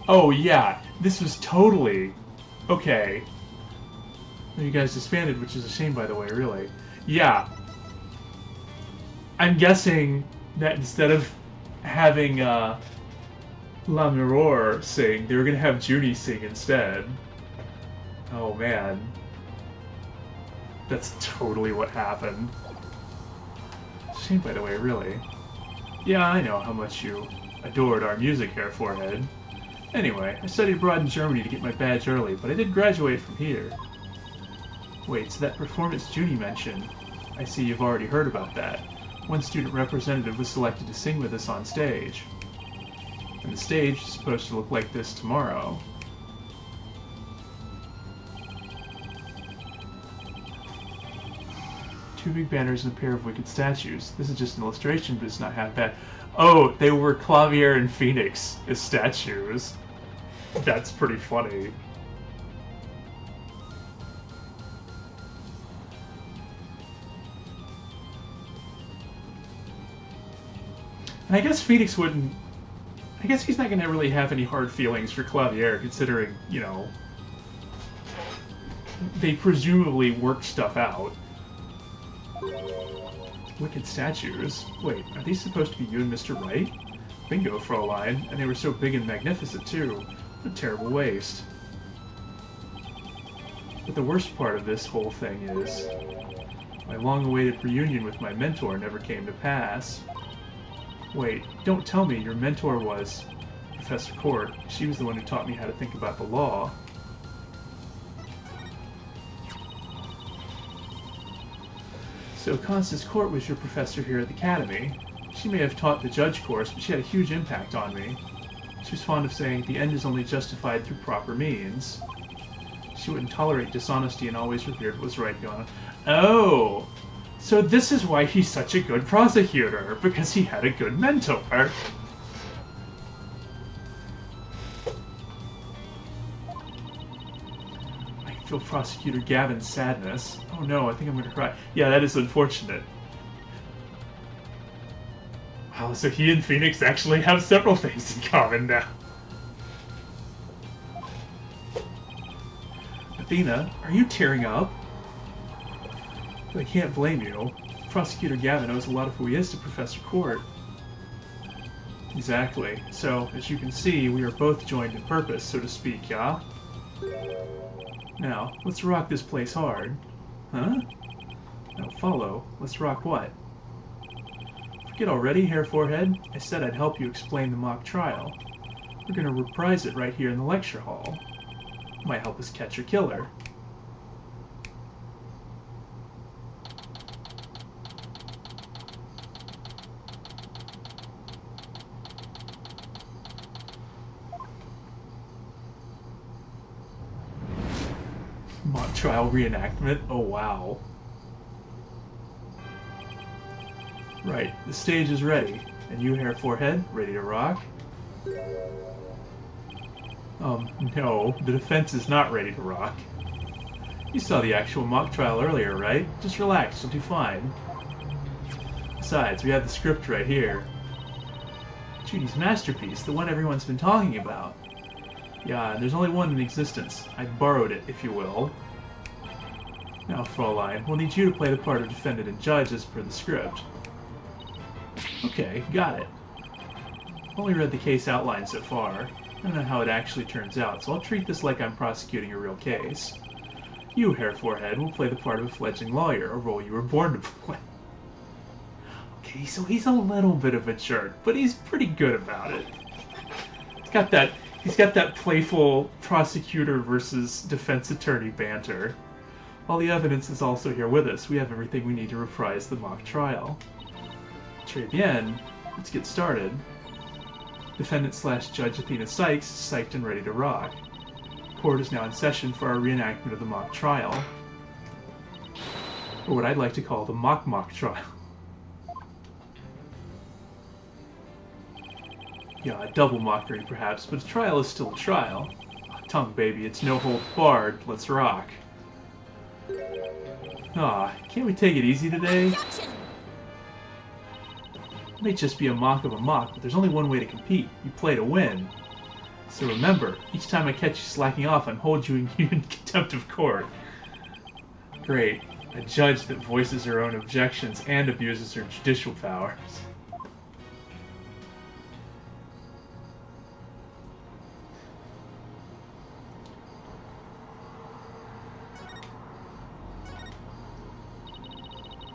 Oh yeah, this was totally... Okay. You guys disbanded, which is a shame, by the way, really. Yeah. I'm guessing that instead of having La Mirror sing, they were going to have Junie sing instead. Oh, man. That's totally what happened. Shame, by the way, really. Yeah, I know how much you adored our music, Hair Forehead. Anyway, I studied abroad in Germany to get my badge early, but I did graduate from here. Wait, so that performance Junie mentioned, I see you've already heard about that. One student representative was selected to sing with us on stage. And the stage is supposed to look like this tomorrow. Two big banners and a pair of wicked statues. This is just an illustration, but it's not half bad. Oh, they were Clavier and Phoenix as statues. That's pretty funny. And I guess Phoenix wouldn't... I guess he's not going to really have any hard feelings for Clavier, considering, you know, they presumably worked stuff out. Wicked statues? Wait, are these supposed to be you and Mr. Wright? Bingo, Fraulein. And they were so big and magnificent, too. What a terrible waste. But the worst part of this whole thing is... my long-awaited reunion with my mentor never came to pass. Wait, don't tell me your mentor was Professor Court. She was the one who taught me how to think about the law. So Constance Court was your professor here at the Academy. She may have taught the judge course, but she had a huge impact on me. She was fond of saying, the end is only justified through proper means. She wouldn't tolerate dishonesty and always revered what was right beyond. Oh! So this is why he's such a good prosecutor, because he had a good mentor. I can feel Prosecutor Gavin's sadness. Oh no, I think I'm gonna cry. Yeah, that is unfortunate. Wow, so he and Phoenix actually have several things in common now. Athena, are you tearing up? I can't blame you. Prosecutor Gavin owes a lot of who he is to Professor Court. Exactly. So, as you can see, we are both joined in purpose, so to speak, yeah? Now, let's rock this place hard. Huh? Now, follow. Let's rock what? Forget already, Hair Forehead. I said I'd help you explain the mock trial. We're gonna reprise it right here in the lecture hall. Might help us catch your killer. Mock trial reenactment? Oh wow. Right, the stage is ready. And you, Hair Forehead, ready to rock? No, the defense is not ready to rock. You saw the actual mock trial earlier, right? Just relax, you'll do fine. Besides, we have the script right here. Judy's masterpiece, the one everyone's been talking about. Yeah, there's only one in existence. I borrowed it, if you will. Now, Fraulein, we'll need you to play the part of defendant and judge as per the script. Okay, got it. I've only read the case outline so far. I don't know how it actually turns out, so I'll treat this like I'm prosecuting a real case. You, Hair Forehead, will play the part of a fledgling lawyer, a role you were born to play. Okay, so he's a little bit of a jerk, but he's pretty good about it. He's got that playful prosecutor versus defense attorney banter. All the evidence is also here with us. We have everything we need to reprise the mock trial. Très bien. Let's get started. Defendant/Judge Athena Sykes is psyched and ready to rock. Court is now in session for our reenactment of the mock trial. Or what I'd like to call the mock trial. Yeah, a double mockery perhaps, but a trial is still a trial. Tongue baby, it's no holds barred. Let's rock. Aw, can't we take it easy today? It may just be a mock of a mock, but there's only one way to compete. You play to win. So remember, each time I catch you slacking off, I'm holding you in contempt of court. Great. A judge that voices her own objections and abuses her judicial powers.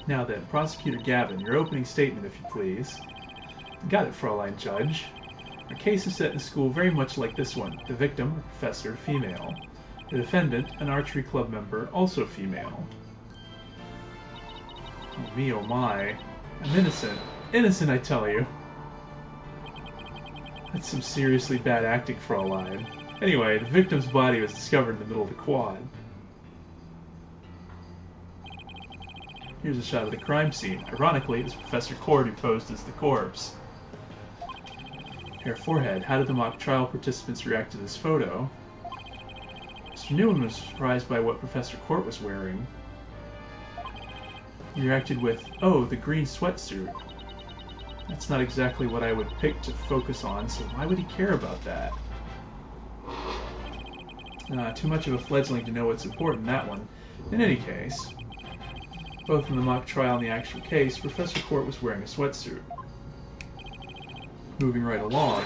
Now then, Prosecutor Gavin, your opening statement, if you please. Got it, Fraulein Judge. Our case is set in a school very much like this one. The victim, a professor, female. The defendant, an archery club member, also female. Oh me, oh my. I'm innocent. Innocent, I tell you. That's some seriously bad acting, Fraulein. Anyway, the victim's body was discovered in the middle of the quad. Here's a shot of the crime scene. Ironically, it was Professor Cord who posed as the corpse. Hair forehead. How did the mock trial participants react to this photo? Mr. Newman was surprised by what Professor Cord was wearing. He reacted with, "Oh, the green sweatsuit." That's not exactly what I would pick to focus on, so why would he care about that? Too much of a fledgling to know what's important in that one. In any case, both in the mock trial and the actual case, Professor Cord was wearing a sweatsuit. Moving right along.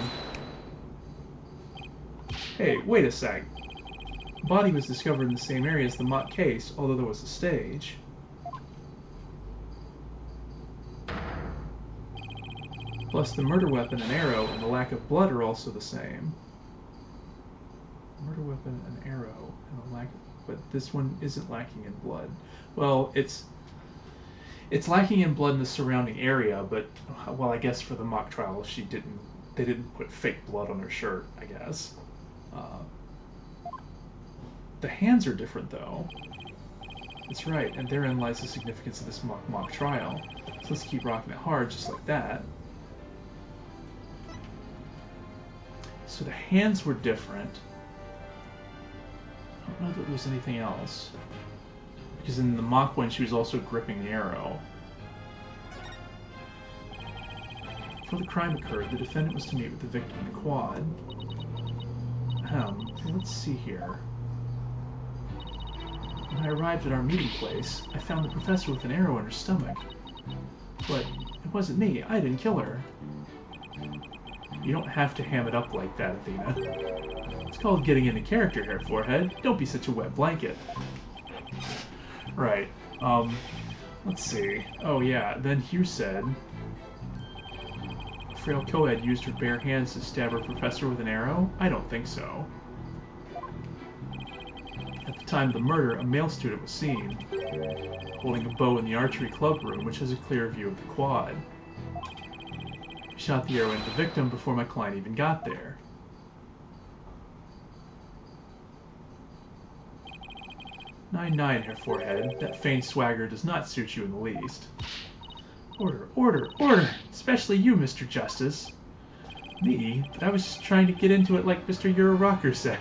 Hey, wait a sec. The body was discovered in the same area as the mock case, although there was a stage. Plus, the murder weapon and arrow and the lack of blood are also the same. Murder weapon and arrow and the lack of... But this one isn't lacking in blood. Well, it's lacking in blood in the surrounding area, but, well, I guess for the mock trial, they didn't put fake blood on her shirt, I guess. The hands are different, though. That's right, and therein lies the significance of this mock trial. So let's keep rocking it hard, just like that. So the hands were different. I don't know that there was anything else. Because in the mock one, she was also gripping the arrow. Before the crime occurred, the defendant was to meet with the victim in the quad. Let's see here. When I arrived at our meeting place, I found the professor with an arrow in her stomach. But it wasn't me. I didn't kill her. You don't have to ham it up like that, Athena. It's called getting into character here, Forehead. Don't be such a wet blanket. Right. Let's see. Oh yeah, then Hugh said... Frail co-ed used her bare hands to stab her professor with an arrow? I don't think so. At the time of the murder, a male student was seen, holding a bow in the archery club room, which has a clear view of the quad. He shot the arrow into the victim before my client even got there. "9-9, Herr Forehead. That feigned swagger does not suit you in the least." "Order, order, order! Especially you, Mr. Justice." "Me? But I was just trying to get into it like Mr. Rocker said."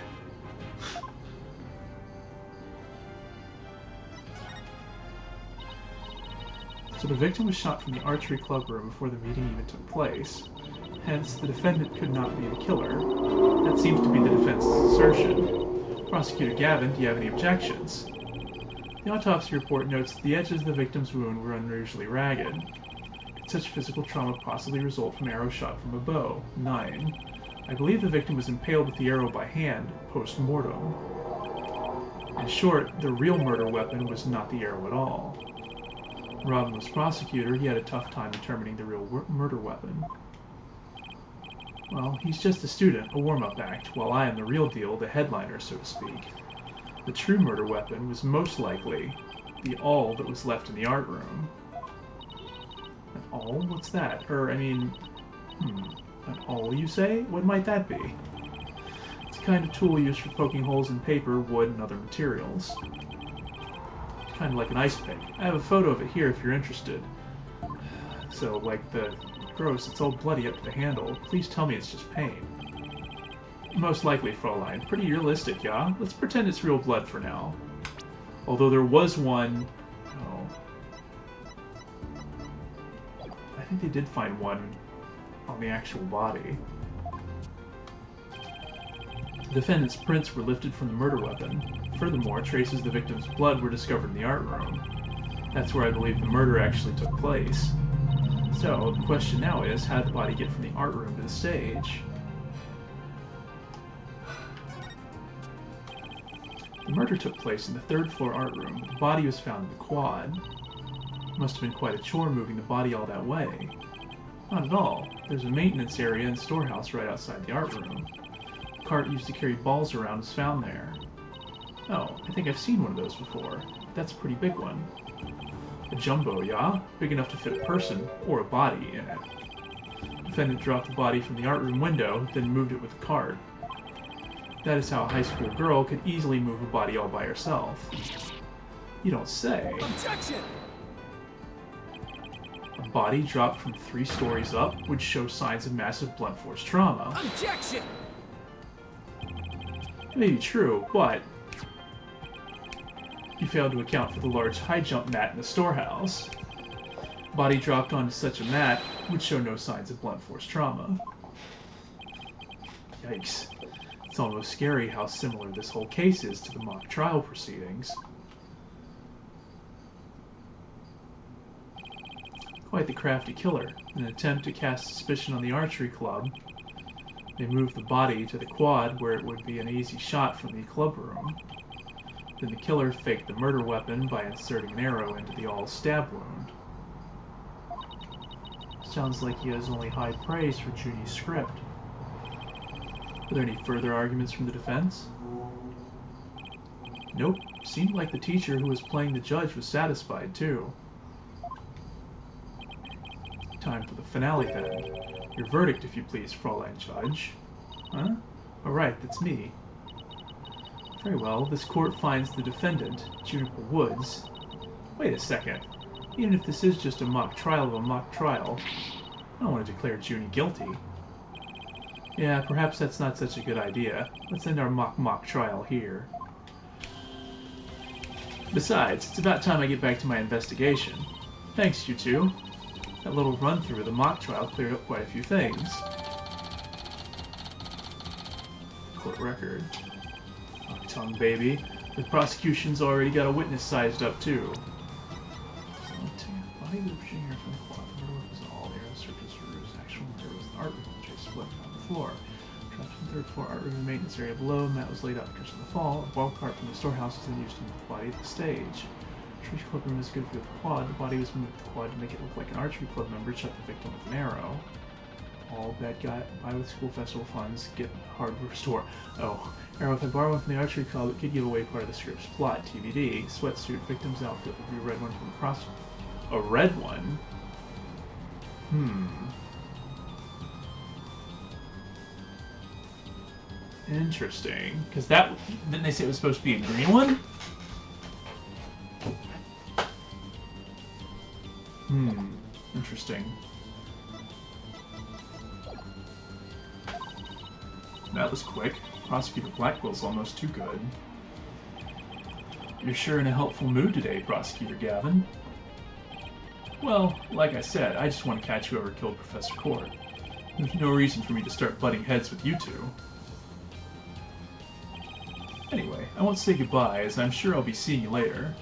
So the victim was shot from the archery club room before the meeting even took place. Hence, the defendant could not be the killer. That seems to be the defense's assertion. Prosecutor Gavin, do you have any objections? The autopsy report notes that the edges of the victim's wound were unusually ragged. Could such physical trauma possibly result from arrow shot from a bow? 9. I believe the victim was impaled with the arrow by hand, post-mortem. In short, the real murder weapon was not the arrow at all. Robin was prosecutor, he had a tough time determining the real murder weapon. Well, he's just a student, a warm-up act, while I am the real deal, the headliner, so to speak. The true murder weapon was most likely the awl that was left in the art room. An awl? What's that? An awl, you say? What might that be? It's a kind of tool used for poking holes in paper, wood, and other materials. Kind of like an ice pick. I have a photo of it here if you're interested. So, like the... Gross, it's all bloody up to the handle. Please tell me it's just paint. Most likely, Fraulein. Pretty realistic, yeah? Let's pretend it's real blood for now. Although there was one... Oh. I think they did find one on the actual body. defendant's prints were lifted from the murder weapon. Furthermore, traces of the victim's blood were discovered in the art room. That's where I believe the murder actually took place. So, the question now is, how did the body get from the art room to the stage? The murder took place in the third-floor art room, but the body was found in the quad. It must have been quite a chore moving the body all that way. Not at all. There's a maintenance area and storehouse right outside the art room. A cart used to carry balls around was found there. Oh, I think I've seen one of those before. That's a pretty big one. A jumbo, yeah? Big enough to fit a person, or a body, in it. The defendant dropped the body from the art room window, then moved it with a cart. That is how a high school girl could easily move a body all by herself. You don't say. Objection! A body dropped from 3 stories up would show signs of massive blunt force trauma. Objection! It may be true, but you failed to account for the large high jump mat in the storehouse. A body dropped onto such a mat would show no signs of blunt force trauma. Yikes. It's almost scary how similar this whole case is to the mock trial proceedings. Quite the crafty killer. In an attempt to cast suspicion on the archery club, they moved the body to the quad where it would be an easy shot from the club room. Then the killer faked the murder weapon by inserting an arrow into the all-stab wound. Sounds like he has only high praise for Judy's script. Are there any further arguments from the defense? Nope. Seemed like the teacher who was playing the judge was satisfied, too. Time for the finale, then. Your verdict, if you please, Fräulein Judge. Huh? Oh, right, that's me. Very well, this court finds the defendant, Juniper Woods. Wait a second. Even if this is just a mock trial of a mock trial, I don't want to declare Junie guilty. Yeah, perhaps that's not such a good idea. Let's end our mock trial here. Besides, it's about time I get back to my investigation. Thanks, you two. That little run-through of the mock trial cleared up quite a few things. Court record. Mock tongue, baby. The prosecution's already got a witness sized up, too. Body of the here from the quad. The murder was all there. The surface ruse. Actual murder was the art room. The chase split on the floor. Dropped from the third floor art room and maintenance area below. Mat was laid out because of the fall. A ball cart from the storehouse was then used to move the body to the stage. Archery club room is good for the quad. The body was moved to the quad to make it look like an archery club member shot the victim with an arrow. All bad guy buy with school festival funds, get hardware store. Oh, arrow if I borrow one from the archery club, it could give away part of the script's plot. TBD. Sweatsuit. Victim's outfit would be a red one from the prosecutor. A red one? Interesting. Because that... Didn't they say it was supposed to be a green one? Interesting. That was quick. Prosecutor Blackwell's almost too good. You're sure in a helpful mood today, Prosecutor Gavin. Well, like I said, I just want to catch whoever killed Professor Court. There's no reason for me to start butting heads with you two. Anyway, I won't say goodbye, as I'm sure I'll be seeing you later.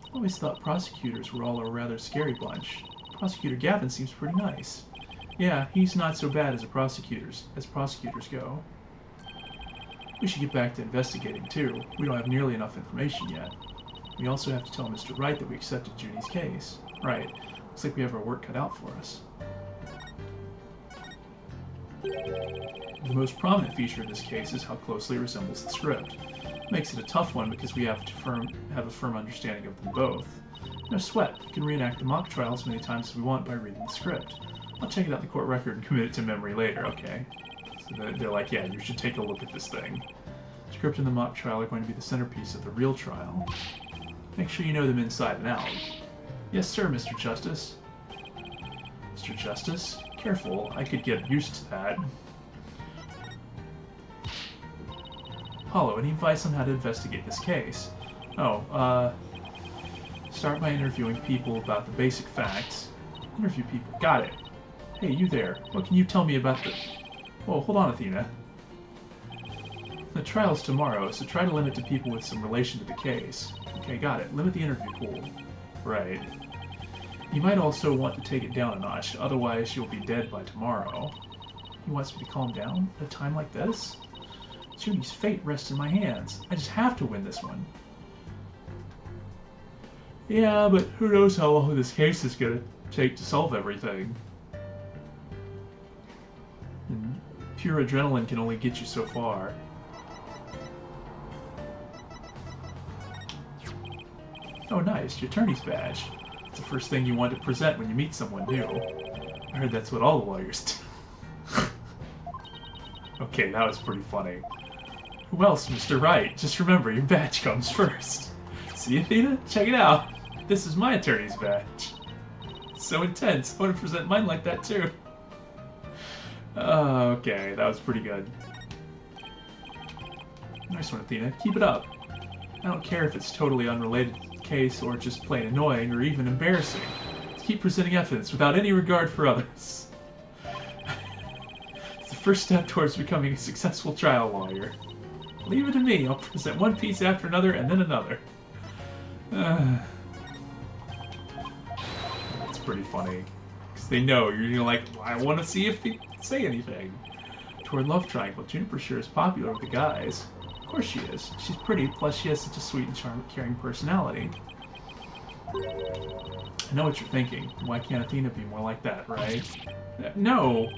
I always thought prosecutors were all a rather scary bunch. Prosecutor Gavin seems pretty nice. Yeah, he's not so bad as prosecutors go. We should get back to investigating, too. We don't have nearly enough information yet. We also have to tell Mr. Wright that we accepted Junie's case. Right. Looks like we have our work cut out for us. The most prominent feature of this case is how closely it resembles the script. It makes it a tough one because we have to have a firm understanding of them both. No sweat. We can reenact the mock trial as many times as we want by reading the script. I'll check it out in the court record and commit it to memory later, okay? So they're like, yeah, you should take a look at this thing. The script and the mock trial are going to be the centerpiece of the real trial. Make sure you know them inside and out. Yes, sir, Mr. Justice. Mr. Justice? Careful, I could get used to that. Apollo, any advice on how to investigate this case? Oh, start by interviewing people about the basic facts. Interview people. Got it. Hey, you there. What can you tell me about the... Whoa, hold on, Athena. The trial's tomorrow, so try to limit to people with some relation to the case. Okay, got it. Limit the interview pool. Right. You might also want to take it down a notch, otherwise you'll be dead by tomorrow. He wants me to calm down at a time like this? Junie's fate rests in my hands. I just have to win this one. Yeah, but who knows how long this case is gonna take to solve everything. And pure adrenaline can only get you so far. Oh nice, your attorney's badge. It's the first thing you want to present when you meet someone new. I heard that's what all the lawyers do. Okay, that was pretty funny. Who else, Mr. Wright? Just remember, your badge comes first. See, Athena? Check it out. This is my attorney's badge. It's so intense. I want to present mine like that too. Okay, that was pretty good. Nice one, Athena. Keep it up. I don't care if it's totally unrelated to the case or just plain annoying or even embarrassing. Just keep presenting evidence without any regard for others. It's the first step towards becoming a successful trial lawyer. Leave it to me. I'll present one piece after another and then another. It's pretty funny. Because they know you're like, well, I want to see if they say anything. Toward love triangle, Juniper sure is popular with the guys. Of course she is. She's pretty, plus she has such a sweet and caring personality. I know what you're thinking. Why can't Athena be more like that, right? No!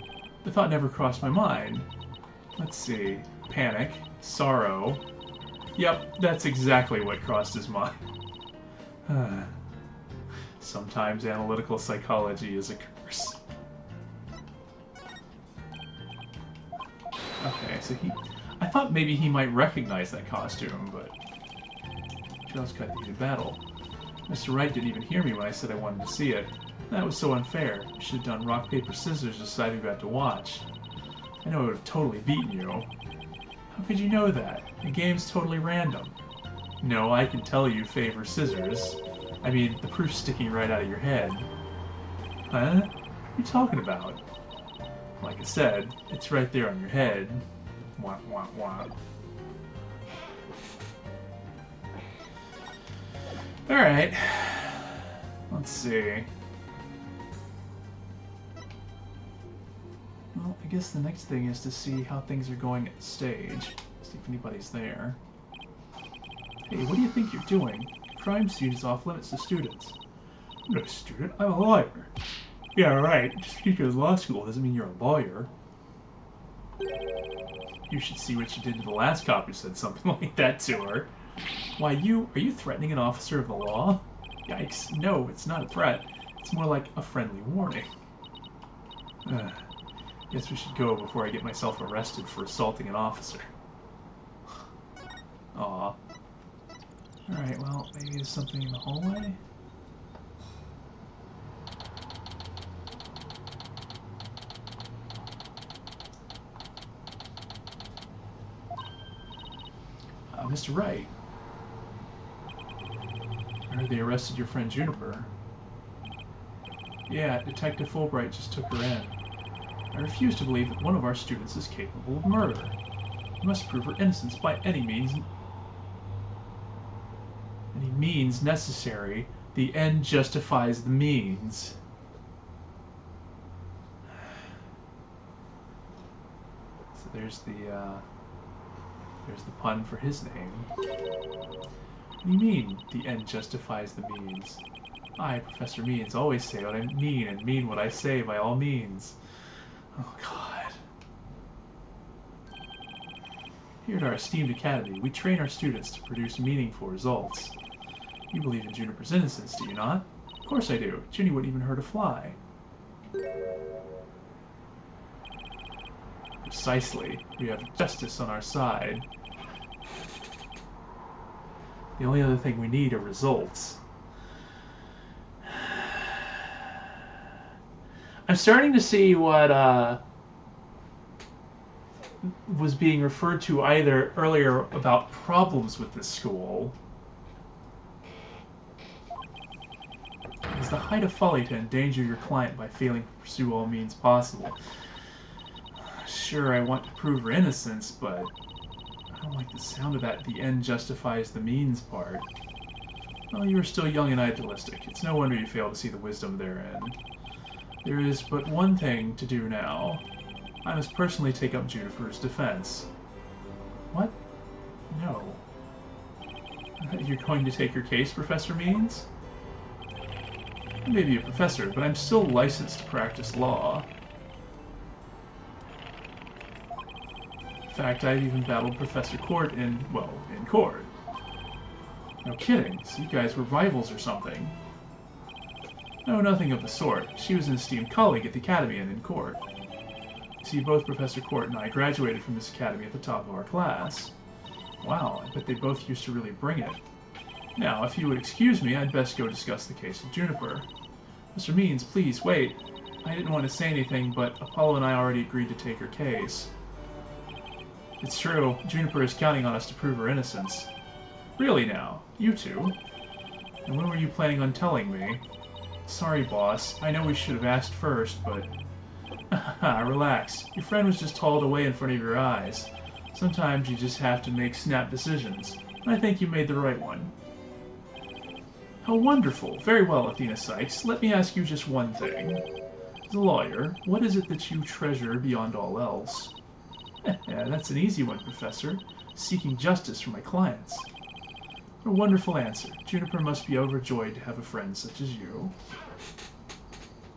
The thought never crossed my mind. Let's see. Panic. Sorrow. Yep, that's exactly what crossed his mind. Sometimes analytical psychology is a curse. Okay, so I thought maybe he might recognize that costume, but... Trails cut the heated battle. Mr. Wright didn't even hear me when I said I wanted to see it. That was so unfair. You should have done rock, paper, scissors to decide who got to watch. I know it would have totally beaten you. How could you know that? The game's totally random. No, I can tell you favor scissors. I mean, the proof's sticking right out of your head. Huh? What are you talking about? Like I said, it's right there on your head. Wah, wah, wah. Alright. Let's see. Well, I guess the next thing is to see how things are going at the stage. See if anybody's there. Hey, what do you think you're doing? Crime scene is off limits to students. I'm not a student, I'm a lawyer. Yeah, right. Just because you're in law school doesn't mean you're a lawyer. You should see what you did to the last cop who said something like that to her. Why, are you threatening an officer of the law? Yikes, no, it's not a threat. It's more like a friendly warning. Guess we should go before I get myself arrested for assaulting an officer. Aw. Alright, well, maybe there's something in the hallway? Mr. Wright. I heard they arrested your friend Juniper. Yeah, Detective Fulbright just took her in. I refuse to believe that one of our students is capable of murder. We must prove her innocence by any means necessary. The end justifies the means. So there's the pun for his name. What do you mean, the end justifies the means? I, Professor Means, always say what I mean and mean what I say by all means. Oh, God. Here at our esteemed academy, we train our students to produce meaningful results. You believe in Juniper's innocence, do you not? Of course I do. Junie wouldn't even hurt a fly. Precisely. We have justice on our side. The only other thing we need are results. I'm starting to see what was being referred to either earlier about problems with this school. the height of folly to endanger your client by failing to pursue all means possible. Sure, I want to prove her innocence, but I don't like the sound of that "the end justifies the means" part. Well, you are still young and idealistic. It's no wonder you fail to see the wisdom therein. There is but one thing to do now. I must personally take up Juniper's defense. What? No. You're going to take your case, Professor Means? I may be a professor, but I'm still licensed to practice law. In fact, I've even battled Professor Court in court. No kidding, so you guys were rivals or something. No, nothing of the sort. She was an esteemed colleague at the Academy and in court. See, both Professor Court and I graduated from this academy at the top of our class. Wow, I bet they both used to really bring it. Now, if you would excuse me, I'd best go discuss the case with Juniper. Mr. Means, please, wait. I didn't want to say anything, but Apollo and I already agreed to take her case. It's true, Juniper is counting on us to prove her innocence. Really now? You two? And when were you planning on telling me? Sorry, boss. I know we should have asked first, but... Relax. Your friend was just hauled away in front of your eyes. Sometimes you just have to make snap decisions. And I think you made the right one. How wonderful. Very well, Athena Sykes. Let me ask you just one thing. As a lawyer, what is it that you treasure beyond all else? Yeah, that's an easy one, Professor. Seeking justice for my clients. A wonderful answer. Juniper must be overjoyed to have a friend such as you.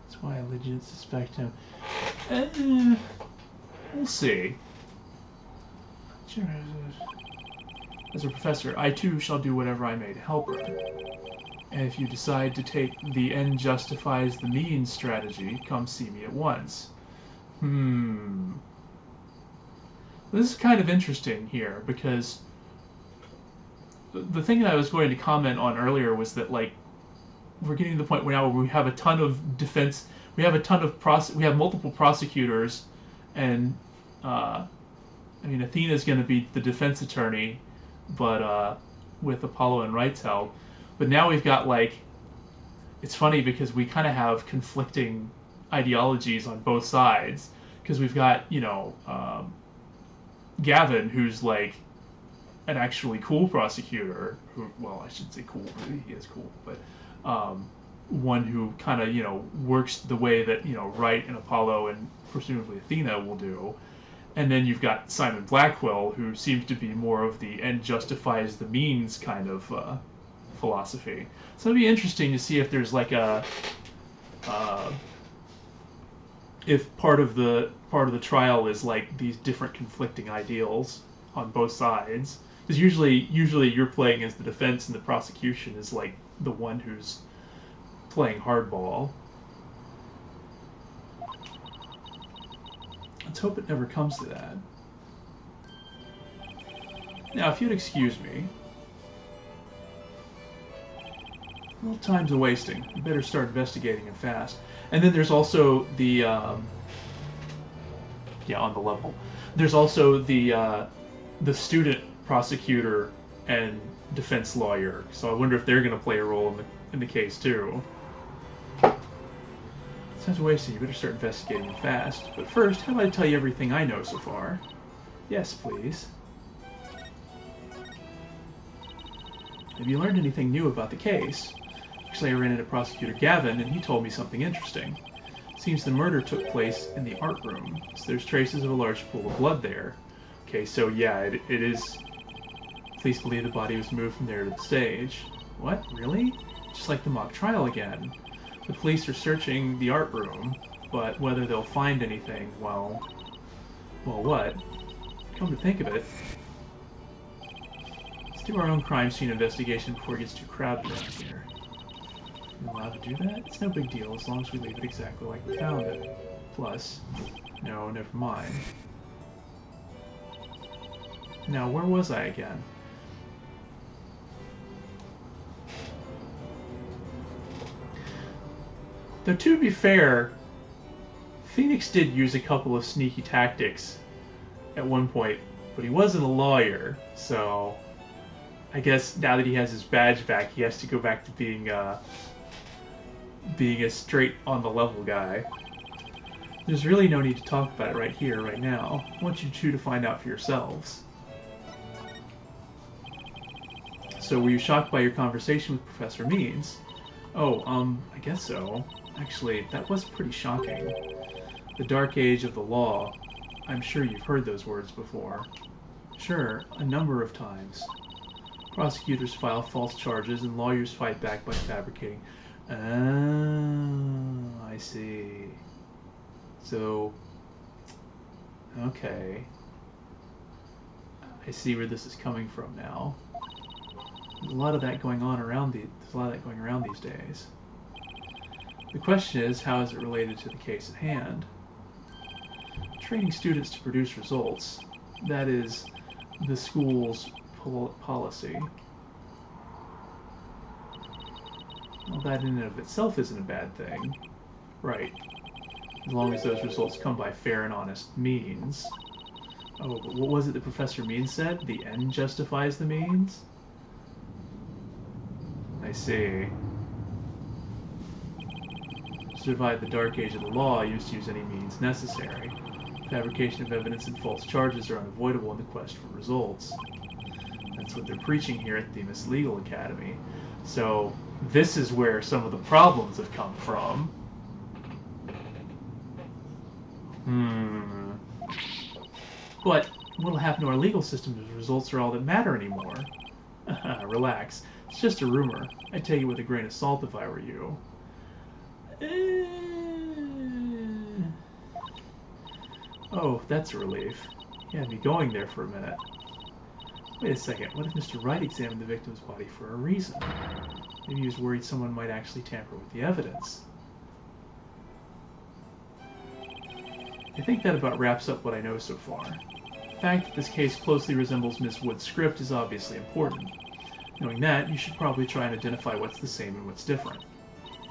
That's why I legit suspect him. We'll see. As a professor, I too shall do whatever I may to help her. And if you decide to take the end justifies the means strategy, come see me at once. This is kind of interesting here, because the thing that I was going to comment on earlier was that, like, we're getting to the point where now we have a ton of defense, we have multiple prosecutors, and I mean, Athena's going to be the defense attorney, but with Apollo and Wright's help. But now we've got, like, it's funny because we kind of have conflicting ideologies on both sides, because we've got, you know, Gavin, who's like an actually cool prosecutor, who, well, I shouldn't say cool, he is cool, but one who kind of, you know, works the way that, you know, Wright and Apollo and presumably Athena will do. And then you've got Simon Blackwell, who seems to be more of the end justifies the means kind of philosophy. So it'd be interesting to see if there's like a if part of the trial is like these different conflicting ideals on both sides. Because usually you're playing as the defense and the prosecution is like the one who's playing hardball. Let's hope it never comes to that. Now, if you'd excuse me. Well, time's a wasting. You better start investigating and fast. And then there's also the, yeah, on the level. There's also the student prosecutor and defense lawyer. So I wonder if they're going to play a role in the case too. Time's wasting. You better start investigating fast. But first, how about I tell you everything I know so far? Yes, please. Have you learned anything new about the case? Actually, I ran into Prosecutor Gavin, and he told me something interesting. Seems the murder took place in the art room, so there's traces of a large pool of blood there. Okay, so yeah, it is... Police believe the body was moved from there to the stage. What? Really? Just like the mock trial again. The police are searching the art room, but whether they'll find anything, well, what? Come to think of it, let's do our own crime scene investigation before it gets too crowded around here. Are we allowed to do that? It's no big deal as long as we leave it exactly like we found it. Plus, no, never mind. Now, where was I again? Though to be fair, Phoenix did use a couple of sneaky tactics at one point, but he wasn't a lawyer, so I guess now that he has his badge back, he has to go back to being, being a straight on the level guy. There's really no need to talk about it right here, right now. I want you two to find out for yourselves. So, were you shocked by your conversation with Professor Means? Oh, I guess so. Actually, that was pretty shocking. The Dark Age of the Law. I'm sure you've heard those words before. Sure, a number of times. Prosecutors file false charges and lawyers fight back by fabricating. Oh, I see. So, okay. I see where this is coming from now. There's a lot of that going on around these days. The question is, how is it related to the case at hand? Training students to produce results. That is the school's policy. Well, that in and of itself isn't a bad thing. Right. As long as those results come by fair and honest means. Oh, but what was it that Professor Means said? The end justifies the means? I see. To survive the Dark Age of the Law, you must use any means necessary. Fabrication of evidence and false charges are unavoidable in the quest for results. That's what they're preaching here at Themis Legal Academy. So, this is where some of the problems have come from. But what'll happen to our legal system if results are all that matter anymore? Relax. It's just a rumor. I'd take it with a grain of salt if I were you. Oh, that's a relief. You had me going there for a minute. Wait a second, what if Mr. Wright examined the victim's body for a reason? Maybe he was worried someone might actually tamper with the evidence. I think that about wraps up what I know so far. The fact that this case closely resembles Miss Wood's script is obviously important. Knowing that, you should probably try and identify what's the same and what's different.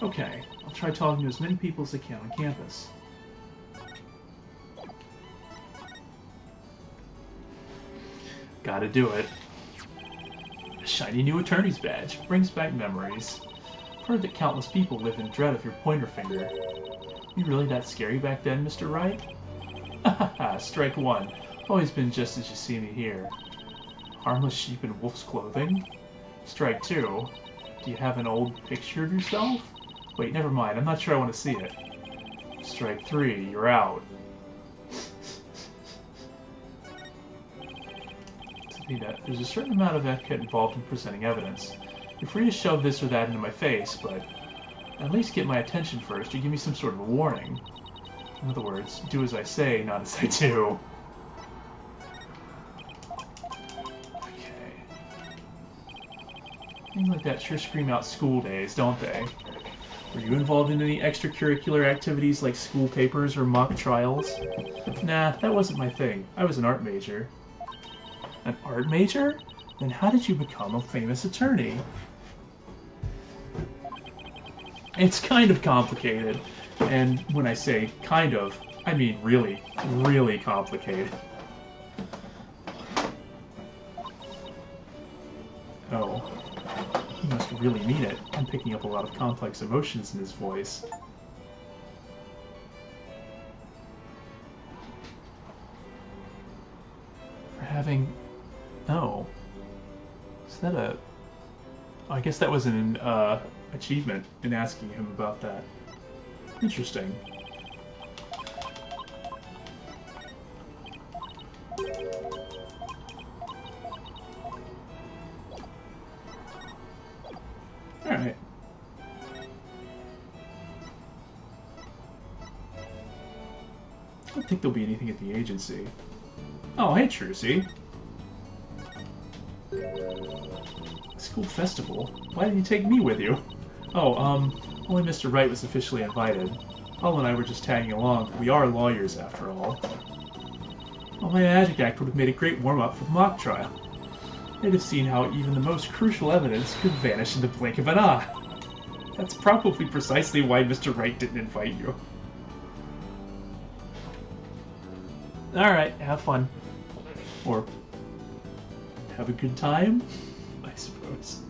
Okay, I'll try talking to as many people as I can on campus. Gotta do it. A shiny new attorney's badge brings back memories. I've heard that countless people live in dread of your pointer finger. You really that scary back then, Mr. Wright? Haha, strike one. Always been just as you see me here. Harmless sheep in wolf's clothing? Strike two. Do you have an old picture of yourself? Wait, never mind. I'm not sure I want to see it. Strike three. You're out. There's a certain amount of etiquette involved in presenting evidence. You're free to shove this or that into my face, but at least get my attention first or give me some sort of a warning. In other words, do as I say, not as I do. Okay. Things like that sure scream out school days, don't they? Were you involved in any extracurricular activities like school papers or mock trials? Nah, that wasn't my thing. I was an art major. An art major? Then how did you become a famous attorney? It's kind of complicated. And when I say kind of, I mean really, really complicated. Oh. He must really mean it. I'm picking up a lot of complex emotions in his voice. For having... Oh. Is that a... Oh, I guess that was an achievement in asking him about that. Interesting. Alright. I don't think there'll be anything at the agency. Oh, hey, Trucy. School festival? Why didn't you take me with you? Oh, only Mr. Wright was officially invited. Paul and I were just tagging along. We are lawyers, after all. Well, my magic act would have made a great warm-up for the mock trial. They'd have seen how even the most crucial evidence could vanish in the blink of an eye. That's probably precisely why Mr. Wright didn't invite you. Alright, have fun. Or have a good time, I suppose.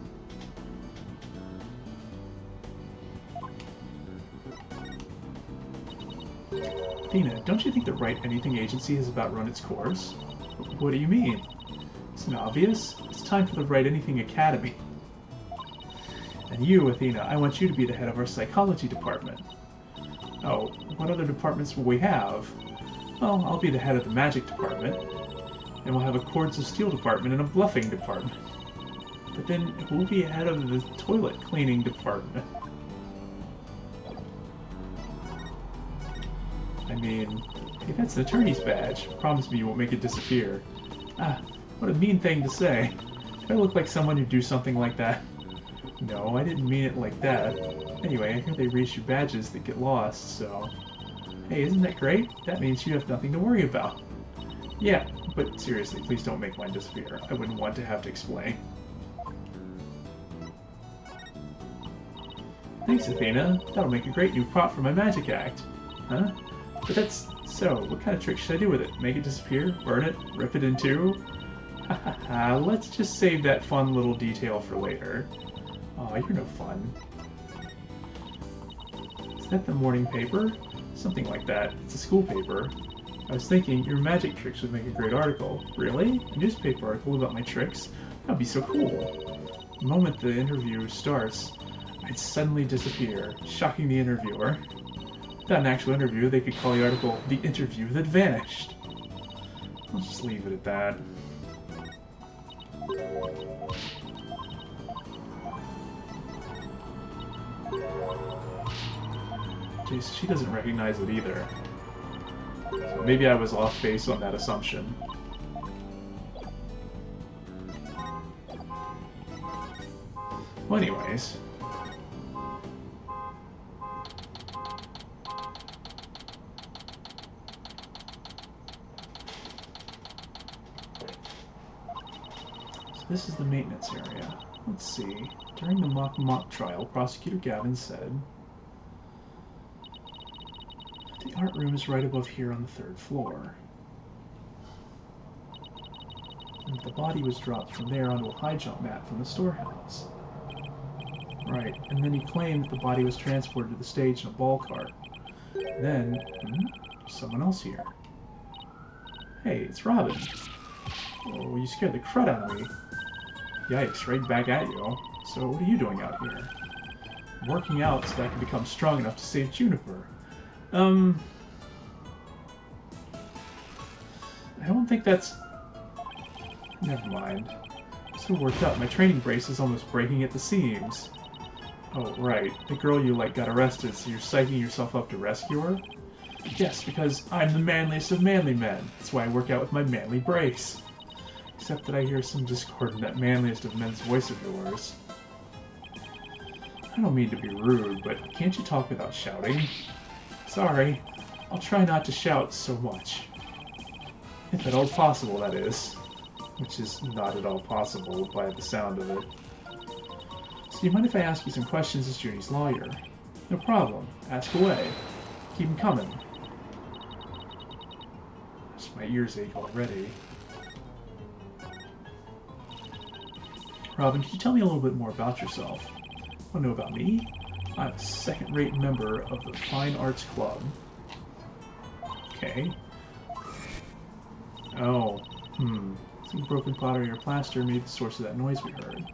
Athena, don't you think the Write Anything agency has about run its course? What do you mean? Isn't it obvious? It's time for the Write Anything Academy. And you, Athena, I want you to be the head of our psychology department. Oh, what other departments will we have? Well, I'll be the head of the magic department. And we'll have a cords of steel department and a bluffing department. But then who'll be head of the toilet cleaning department? I mean, hey, that's an attorney's badge. Promise me you won't make it disappear. Ah, what a mean thing to say. Do I look like someone who'd do something like that? No, I didn't mean it like that. Anyway, I hear they reissue badges that get lost, so... Hey, isn't that great? That means you have nothing to worry about. Yeah, but seriously, please don't make mine disappear. I wouldn't want to have to explain. Thanks, Athena. That'll make a great new prop for my magic act. Huh? But that's... So, what kind of trick should I do with it? Make it disappear? Burn it? Rip it in two? Hahaha, let's just save that fun little detail for later. Aw, you're no fun. Is that the morning paper? Something like that. It's a school paper. I was thinking your magic tricks would make a great article. Really? A newspaper article about my tricks? That'd be so cool. The moment the interview starts, I'd suddenly disappear, shocking the interviewer. Without an actual interview, they could call the article The Interview That Vanished. I'll just leave it at that. Jeez, she doesn't recognize it either. So maybe I was off base on that assumption. Well, anyways. So this is the maintenance area. Let's see. During the mock trial, Prosecutor Gavin said, "The art room is right above here on the third floor. And the body was dropped from there onto a high jump mat from the storehouse. Right, and then he claimed that the body was transported to the stage in a ball cart. Then, someone else here. Hey, it's Robin. Oh, you scared the crud out of me. Yikes, right back at you. So, what are you doing out here? I'm working out so that I can become strong enough to save Juniper. I don't think that's... Never mind. I'm so worked up, my training brace is almost breaking at the seams. Oh, right. The girl you like got arrested, so you're psyching yourself up to rescue her? Yes, because I'm the manliest of manly men. That's why I work out with my manly brace. Except that I hear some discord in that manliest of men's voice of yours. I don't mean to be rude, but can't you talk without shouting? Sorry. I'll try not to shout so much. If at all possible, that is. Which is not at all possible by the sound of it. So do you mind if I ask you some questions as Junie's lawyer? No problem. Ask away. Keep them coming. Just my ears ache already. Robin, could you tell me a little bit more about yourself? Want to know about me? I'm a second-rate member of the Fine Arts Club. Okay. Oh. Some broken pottery or plaster may be the source of that noise we heard.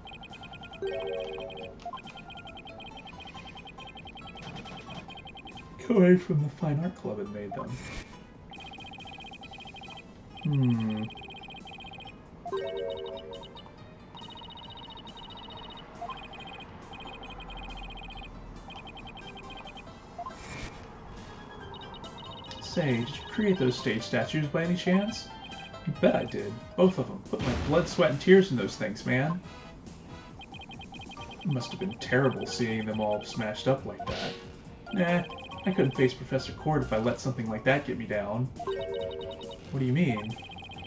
Going from the Fine Art Club had made them. Say, did you create those stage statues by any chance? You bet I did. Both of them. Put my blood, sweat, and tears in those things, man. It must have been terrible seeing them all smashed up like that. Nah, I couldn't face Professor Court if I let something like that get me down. What do you mean?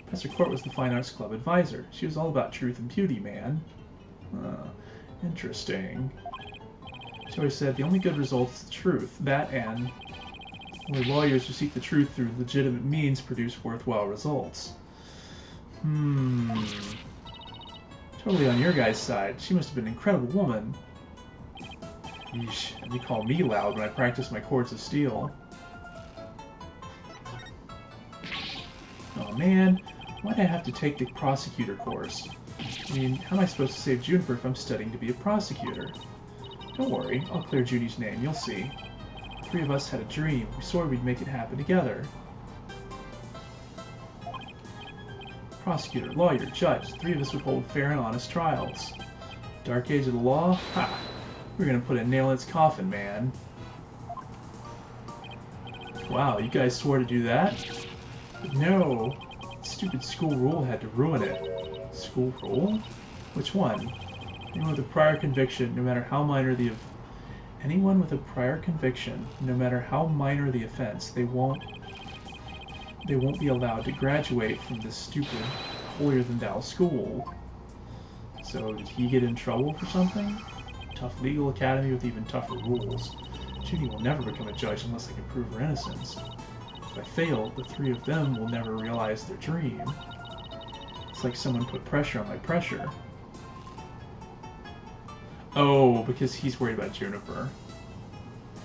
Professor Court was the Fine Arts Club advisor. She was all about truth and beauty, man. Interesting. She always said the only good result is the truth. That and... only lawyers who seek the truth through legitimate means produce worthwhile results. Totally on your guys' side. She must have been an incredible woman. Yeesh, and you call me loud when I practice my chords of steel. Oh man, why'd I have to take the prosecutor course? I mean, how am I supposed to save Juniper if I'm studying to be a prosecutor? Don't worry, I'll clear Judy's name, you'll see. The three of us had a dream. We swore we'd make it happen together. Prosecutor, lawyer, judge, the three of us would hold fair and honest trials. Dark age of the law? Ha! We're gonna put a nail in its coffin, man. Wow, you guys swore to do that? But no! Stupid school rule had to ruin it. School rule? Which one? Anyone with a prior conviction, no matter how minor the anyone with a prior conviction, no matter how minor the offense, they won't be allowed to graduate from this stupid, holier-than-thou school. So, did he get in trouble for something? Tough legal academy with even tougher rules. Judy will never become a judge unless I can prove her innocence. If I fail, the three of them will never realize their dream. It's like someone put pressure on my pressure. Oh, because he's worried about Juniper.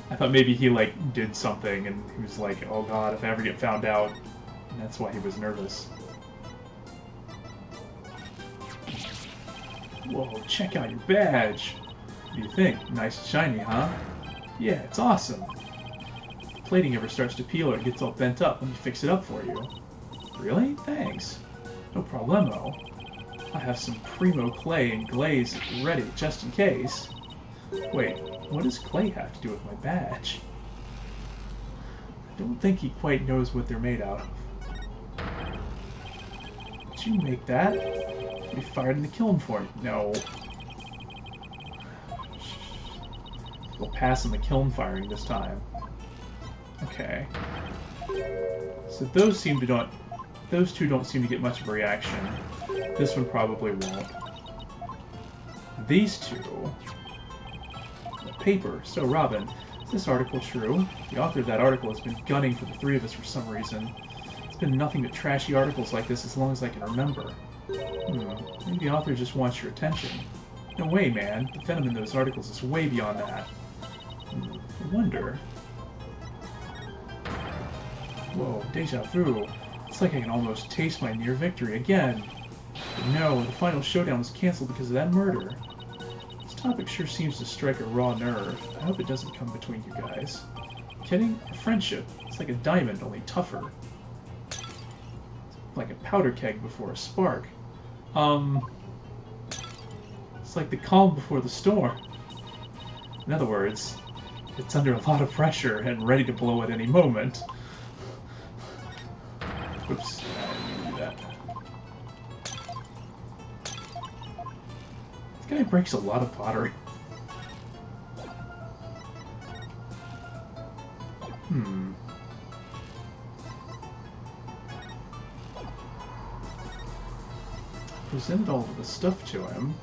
I thought maybe he, like, did something and he was like, oh god, if I ever get found out. And that's why he was nervous. Whoa, check out your badge! What do you think? Nice and shiny, huh? Yeah, it's awesome! If the plating ever starts to peel or it gets all bent up, let me fix it up for you. Really? Thanks. No problemo. I have some primo clay and glaze ready just in case. Wait, what does clay have to do with my badge? I don't think he quite knows what they're made out of. Did you make that? Be fired in the kiln for it. No. We'll pass on the kiln firing this time. Okay. So those two don't seem to get much of a reaction. This one probably won't. These two. The paper. So, Robin, is this article true? The author of that article has been gunning for the three of us for some reason. It's been nothing but trashy articles like this as long as I can remember. Maybe the author just wants your attention. No way, man. The venom in those articles is way beyond that. I wonder. Whoa, deja vu. It's like I can almost taste my near victory again. But no, the final showdown was cancelled because of that murder. This topic sure seems to strike a raw nerve. I hope it doesn't come between you guys. Kidding? A friendship. It's like a diamond, only tougher. It's like a powder keg before a spark. It's like the calm before the storm. In other words, it's under a lot of pressure and ready to blow at any moment. Oops, I didn't mean to do that. This guy breaks a lot of pottery. Presented all of the stuff to him.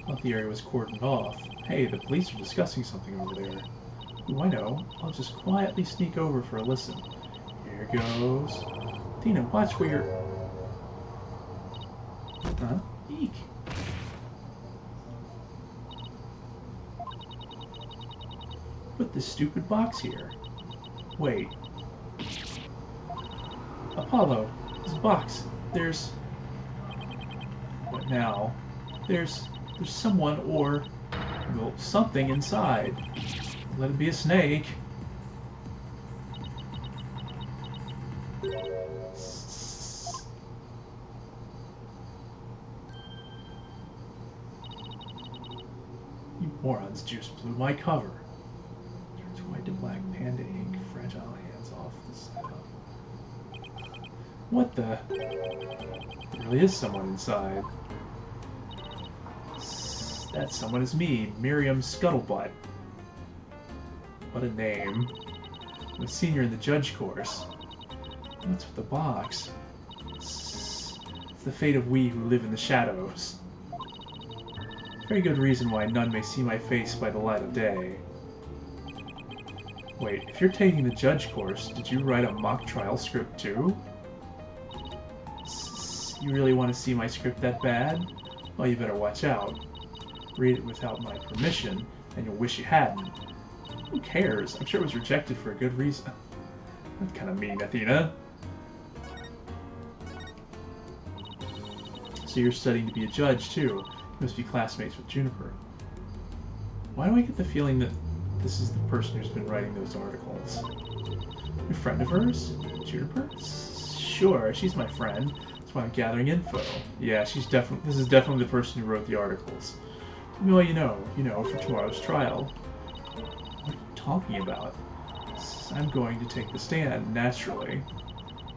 Thought the area was cordoned off. Hey, the police are discussing something over there. Ooh, I know. I'll just quietly sneak over for a listen. Here goes. Tina, watch where you're... Huh? Eek. Put this stupid box here. Wait. Apollo, this box. There's... What now? There's someone or... well, something inside. Let it be a snake. You morons just blew my cover. Turns white to black, panda ink, fragile hands off the setup. What the? There really is someone inside. That someone is me, Miriam Scuttlebutt. What a name. I'm a senior in the judge course. What's with the box? It's the fate of we who live in the shadows. Very good reason why none may see my face by the light of day. Wait, if you're taking the judge course, did you write a mock trial script too? You really want to see my script that bad? Well, you better watch out. Read it without my permission, and you'll wish you hadn't. Who cares? I'm sure it was rejected for a good reason. That's kind of mean, Athena. So you're studying to be a judge, too. You must be classmates with Juniper. Why do I get the feeling that this is the person who's been writing those articles? You a friend of hers? Juniper? Sure, she's my friend. That's why I'm gathering info. Yeah, this is definitely the person who wrote the articles. Well, you know, for tomorrow's trial. What are you talking about? I'm going to take the stand, naturally.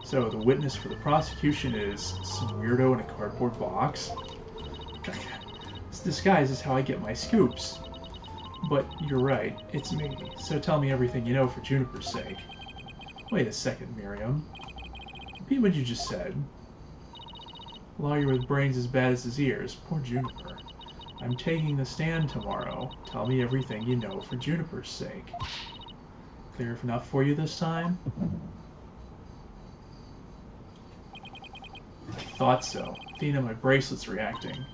So, the witness for the prosecution is some weirdo in a cardboard box? This disguise is how I get my scoops. But you're right, it's me. So tell me everything you know for Juniper's sake. Wait a second, Miriam. Repeat what you just said. A lawyer with brains as bad as his ears. Poor Juniper. I'm taking the stand tomorrow. Tell me everything you know for Juniper's sake. Clear enough for you this time? I thought so. Athena, my bracelet's reacting.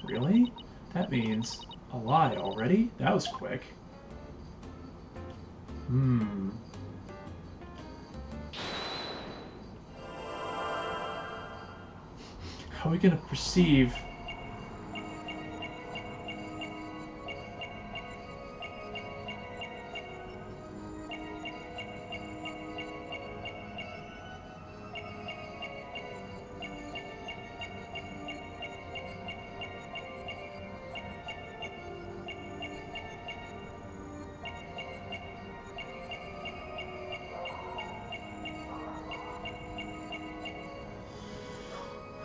Really? That means a lie already? That was quick. How are we gonna perceive...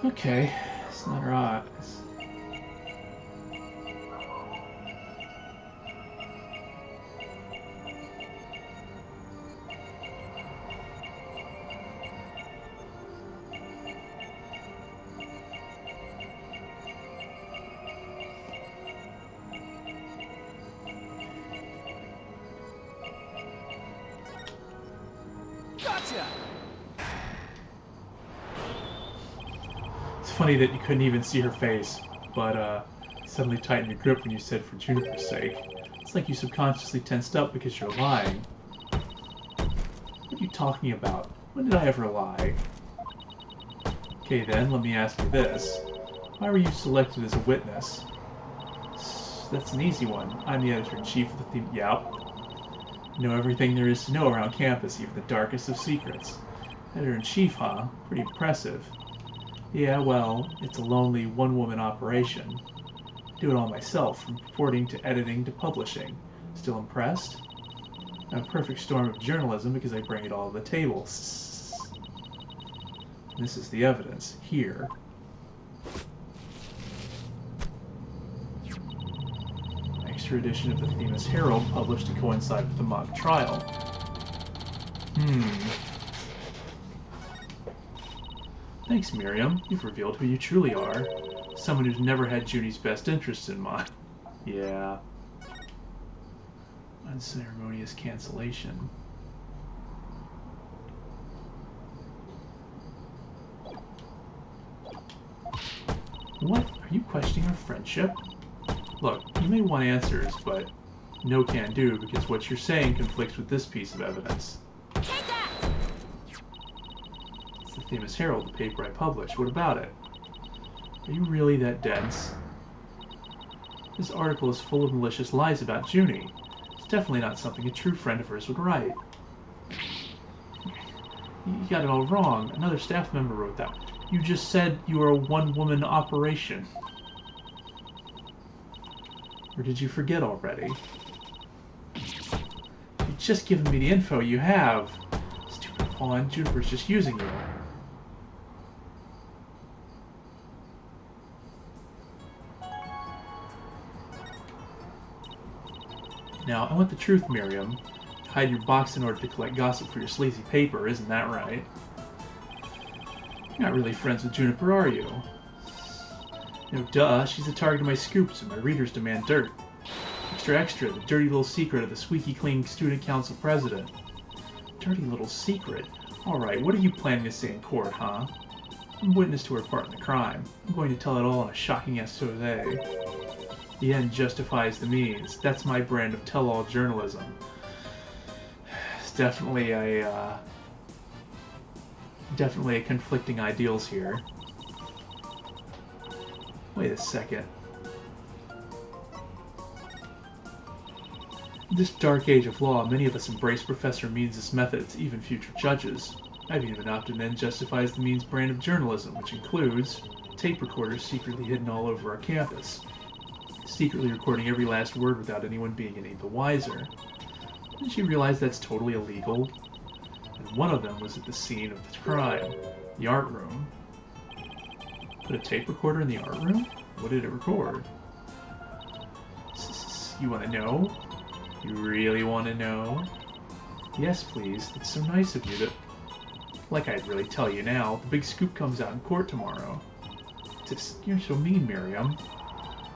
Okay, it's not her eyes. Gotcha! It's funny that you couldn't even see her face, but suddenly tightened your grip when you said for Juniper's sake. It's like you subconsciously tensed up because you're lying. What are you talking about? When did I ever lie? Okay then, let me ask you this. Why were you selected as a witness? That's an easy one. I'm the editor-in-chief of the theme... Yep. Know everything there is to know around campus, even the darkest of secrets. Editor-in-chief, huh? Pretty impressive. Yeah, well, it's a lonely, one-woman operation. Do it all myself, from reporting to editing to publishing. Still impressed? I'm a perfect storm of journalism because I bring it all to the table. This is the evidence. Here. Extra edition of the Themis Herald published to coincide with the mock trial. Thanks, Miriam. You've revealed who you truly are. Someone who's never had Junie's best interests in mind. Yeah. Unceremonious cancellation. What? Are you questioning our friendship? Look, you may want answers, but no can do because what you're saying conflicts with this piece of evidence. Take that! It's the Themis Herald, the paper I published. What about it? Are you really that dense? This article is full of malicious lies about Junie. It's definitely not something a true friend of hers would write. You got it all wrong. Another staff member wrote that. You just said you were a one-woman operation. Or did you forget already? You've just given me the info you have. Stupid pawn, Juniper's just using you. Now, I want the truth, Miriam. Hide your box in order to collect gossip for your sleazy paper, isn't that right? You're not really friends with Juniper, are you? No, duh, she's the target of my scoops, and my readers demand dirt. Extra, extra, the dirty little secret of the squeaky clean student council president. Dirty little secret? Alright, what are you planning to say in court, huh? I'm witness to her part in the crime. I'm going to tell it all in a shocking expose. The end justifies the means. That's my brand of tell-all journalism. It's definitely a conflicting ideals here. Wait a second. In this dark age of law, many of us embrace Professor Means' methods, even future judges. I've even opted in justifies the Means brand of journalism, which includes tape recorders secretly hidden all over our campus, secretly recording every last word without anyone being any the wiser. Didn't you realize that's totally illegal? And one of them was at the scene of the crime, the art room. Put a tape recorder in the art room? What did it record? You want to know? You really want to know? Yes, please. It's so nice of you that... Like I'd really tell you now, the big scoop comes out in court tomorrow. You're so mean, Miriam.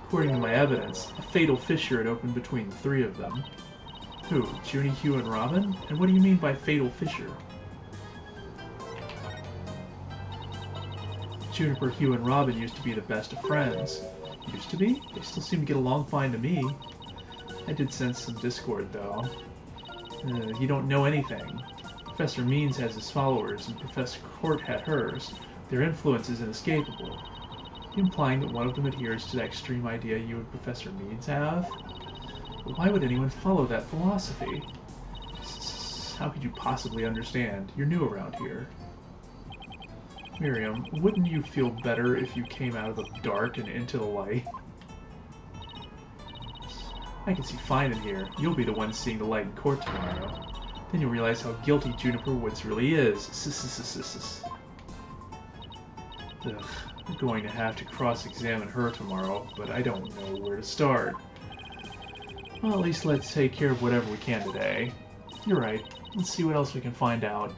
According to my evidence, a fatal fissure had opened between the three of them. Who? Junie, Hugh, and Robin? And what do you mean by fatal fissure? Juniper, Hugh, and Robin used to be the best of friends. Used to be? They still seem to get along fine to me. I did sense some discord, though. You don't know anything. Professor Means has his followers, and Professor Court had hers. Their influence is inescapable. Implying that one of them adheres to that extreme idea you and Professor Means have? But why would anyone follow that philosophy? How could you possibly understand? You're new around here. Miriam, wouldn't you feel better if you came out of the dark and into the light? I can see fine in here. You'll be the one seeing the light in court tomorrow. Then you'll realize how guilty Juniper Woods really is. Ugh, I'm going to have to cross-examine her tomorrow, but I don't know where to start. Well, at least let's take care of whatever we can today. You're right. Let's see what else we can find out.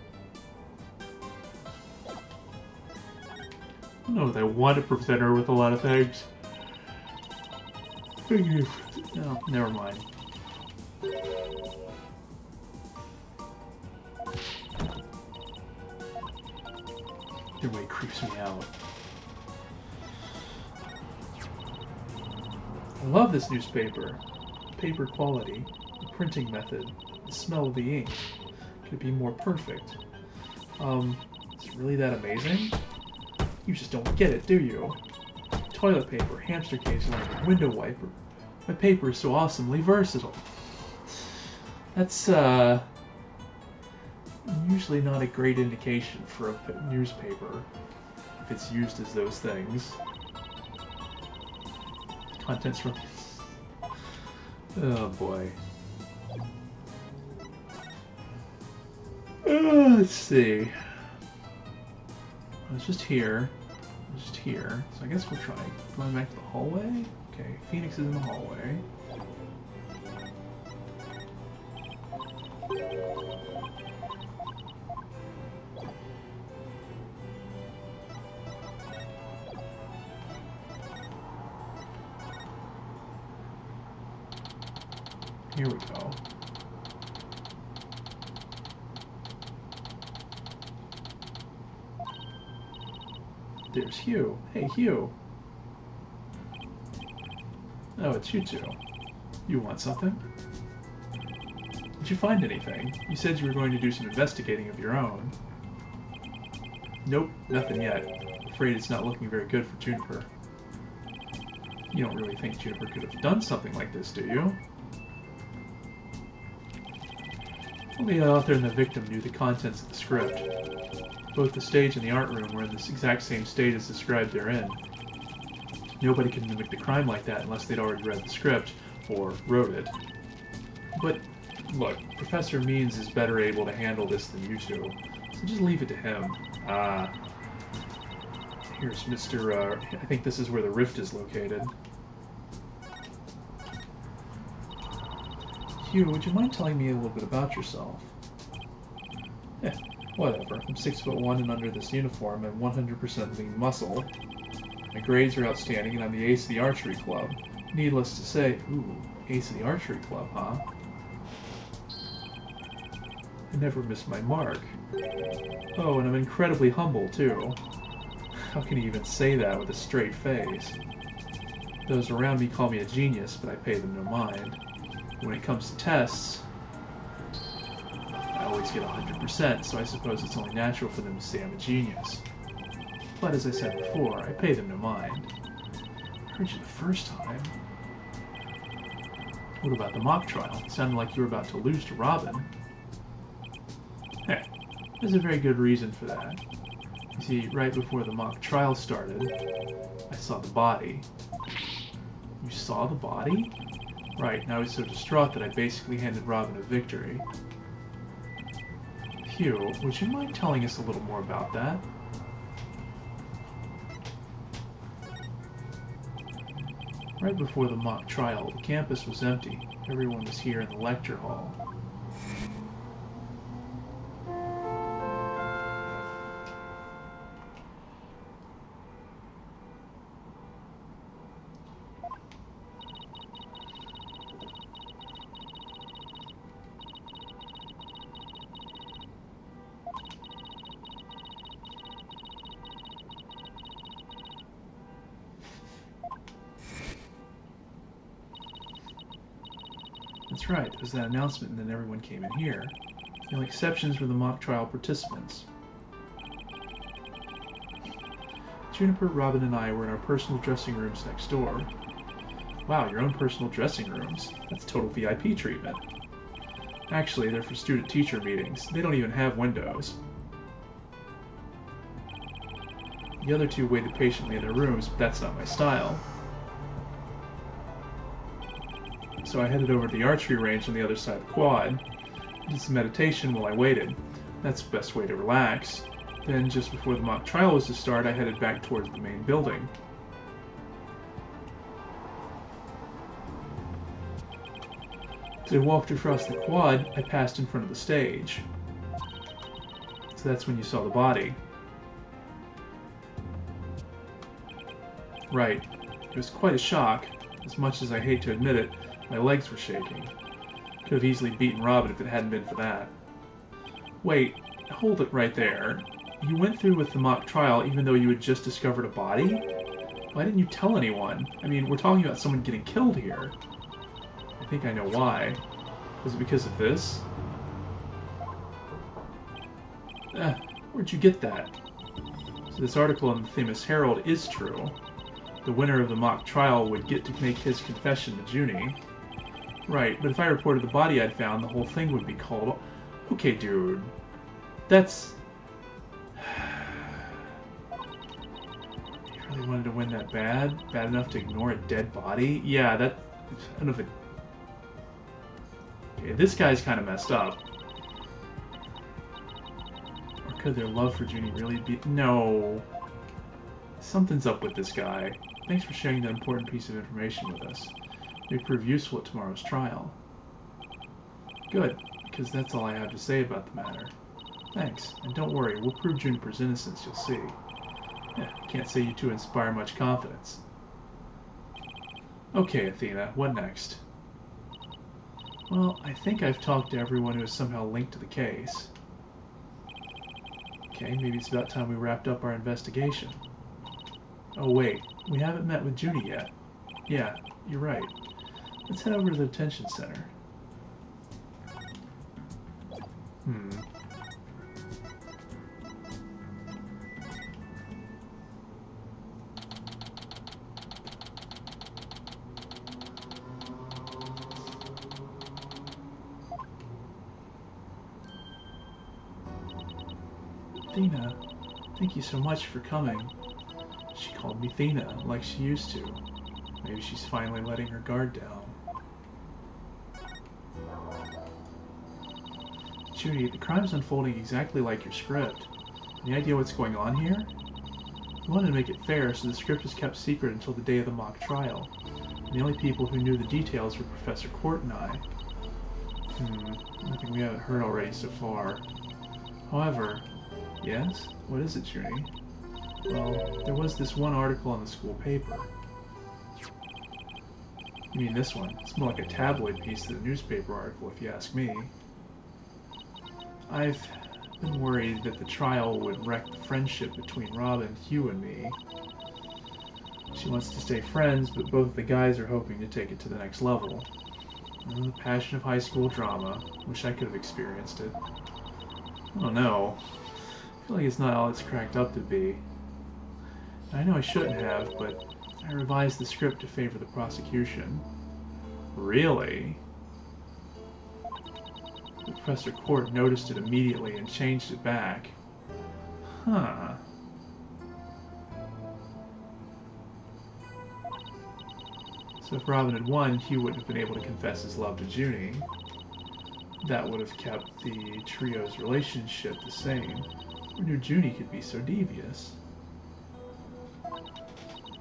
I don't know that I want to present her with a lot of things. No, never mind. Their way creeps me out. I love this newspaper. Paper quality, the printing method, the smell of the ink. Could it be more perfect? Is it really that amazing? You just don't get it, do you? Toilet paper, hamster cage liner, window wiper. My paper is so awesomely versatile. That's, usually not a great indication for a newspaper if it's used as those things. Contents from... Oh boy. Let's see. I was just here. So I guess we'll try going back to the hallway. Okay, Phoenix is in the hallway. Here we go. There's Hugh. Hey, Hugh. Oh, it's you two. You want something? Did you find anything? You said you were going to do some investigating of your own. Nope, nothing yet. Afraid it's not looking very good for Juniper. You don't really think Juniper could have done something like this, do you? Only the author and the victim knew the contents of the script. Both the stage and the art room were in this exact same state as described therein. Nobody could mimic the crime like that unless they'd already read the script, or wrote it. But, look, Professor Means is better able to handle this than you two, so just leave it to him. Here's Mr. I think this is where the rift is located. Hugh, would you mind telling me a little bit about yourself? Whatever. I'm 6'1" and under this uniform and 100% lean muscle. My grades are outstanding and I'm the ace of the archery club. Needless to say, ace of the archery club, huh? I never miss my mark. Oh, and I'm incredibly humble, too. How can you even say that with a straight face? Those around me call me a genius, but I pay them no mind. When it comes to tests, I always get 100%, so I suppose it's only natural for them to say I'm a genius. But as I said before, I pay them no mind. I heard you the first time. What about the mock trial? It sounded like you were about to lose to Robin. Heh, there's a very good reason for that. You see, right before the mock trial started, I saw the body. You saw the body? Right, and I was so distraught that I basically handed Robin a victory. Phew, would you mind telling us a little more about that? Right before the mock trial, the campus was empty. Everyone was here in the lecture hall. That's right, there was that announcement and then everyone came in here. The only exceptions were the mock trial participants. Juniper, Robin, and I were in our personal dressing rooms next door. Wow, your own personal dressing rooms. That's total VIP treatment. Actually, they're for student-teacher meetings. They don't even have windows. The other two waited patiently in their rooms, but that's not my style. So I headed over to the archery range on the other side of the quad. Did some meditation while I waited. That's the best way to relax. Then, just before the mock trial was to start, I headed back towards the main building. As I walked across the quad, I passed in front of the stage. So that's when you saw the body. Right. It was quite a shock. As much as I hate to admit it, my legs were shaking. Could have easily beaten Robin if it hadn't been for that. Wait, hold it right there. You went through with the mock trial even though you had just discovered a body? Why didn't you tell anyone? I mean, we're talking about someone getting killed here. I think I know why. Was it because of this? Where'd you get that? So this article in the famous Herald is true. The winner of the mock trial would get to make his confession to Junie. Right, but if I reported the body I'd found, the whole thing would be called... Okay, dude. That's... You really wanted to win that bad? Bad enough to ignore a dead body? Yeah, that... I don't know if it... Okay, this guy's kind of messed up. Or could their love for Junie really be... No. Something's up with this guy. Thanks for sharing that important piece of information with us. It may prove useful at tomorrow's trial. Good, because that's all I have to say about the matter. Thanks, and don't worry, we'll prove Juniper's innocence, you'll see. Can't say you two inspire much confidence. Okay, Athena, what next? Well, I think I've talked to everyone who is somehow linked to the case. Okay, maybe it's about time we wrapped up our investigation. Oh wait, we haven't met with Junie yet. Yeah, you're right. Let's head over to the detention center. Athena, thank you so much for coming. She called me Athena, like she used to. Maybe she's finally letting her guard down. Junie, the crime's unfolding exactly like your script. Any idea what's going on here? We wanted to make it fair, so the script was kept secret until the day of the mock trial. And the only people who knew the details were Professor Court and I. Nothing we haven't heard already so far. However... Yes? What is it, Junie? Well, there was this one article in the school paper. You mean this one? It's more like a tabloid piece than a newspaper article, if you ask me. I've been worried that the trial would wreck the friendship between Robin, Hugh, and me. She wants to stay friends, but both the guys are hoping to take it to the next level. The passion of high school drama. Wish I could have experienced it. I don't know. I feel like it's not all it's cracked up to be. I know I shouldn't have, but I revised the script to favor the prosecution. Really? Professor Court noticed it immediately and changed it back. Huh. So if Robin had won, Hugh wouldn't have been able to confess his love to Junie. That would have kept the trio's relationship the same. Who knew Junie could be so devious?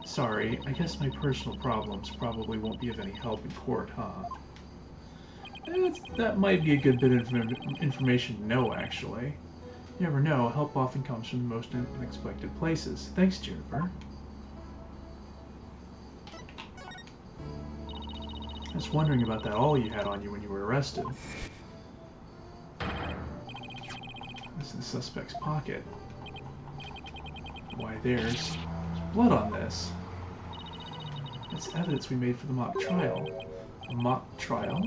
Sorry, I guess my personal problems probably won't be of any help in court, huh? That might be a good bit of information to know, actually. You never know, help often comes from the most unexpected places. Thanks, Juniper. I was wondering about that awl you had on you when you were arrested. This is the suspect's pocket. Why, there's blood on this. That's evidence we made for the mock trial. A mock trial?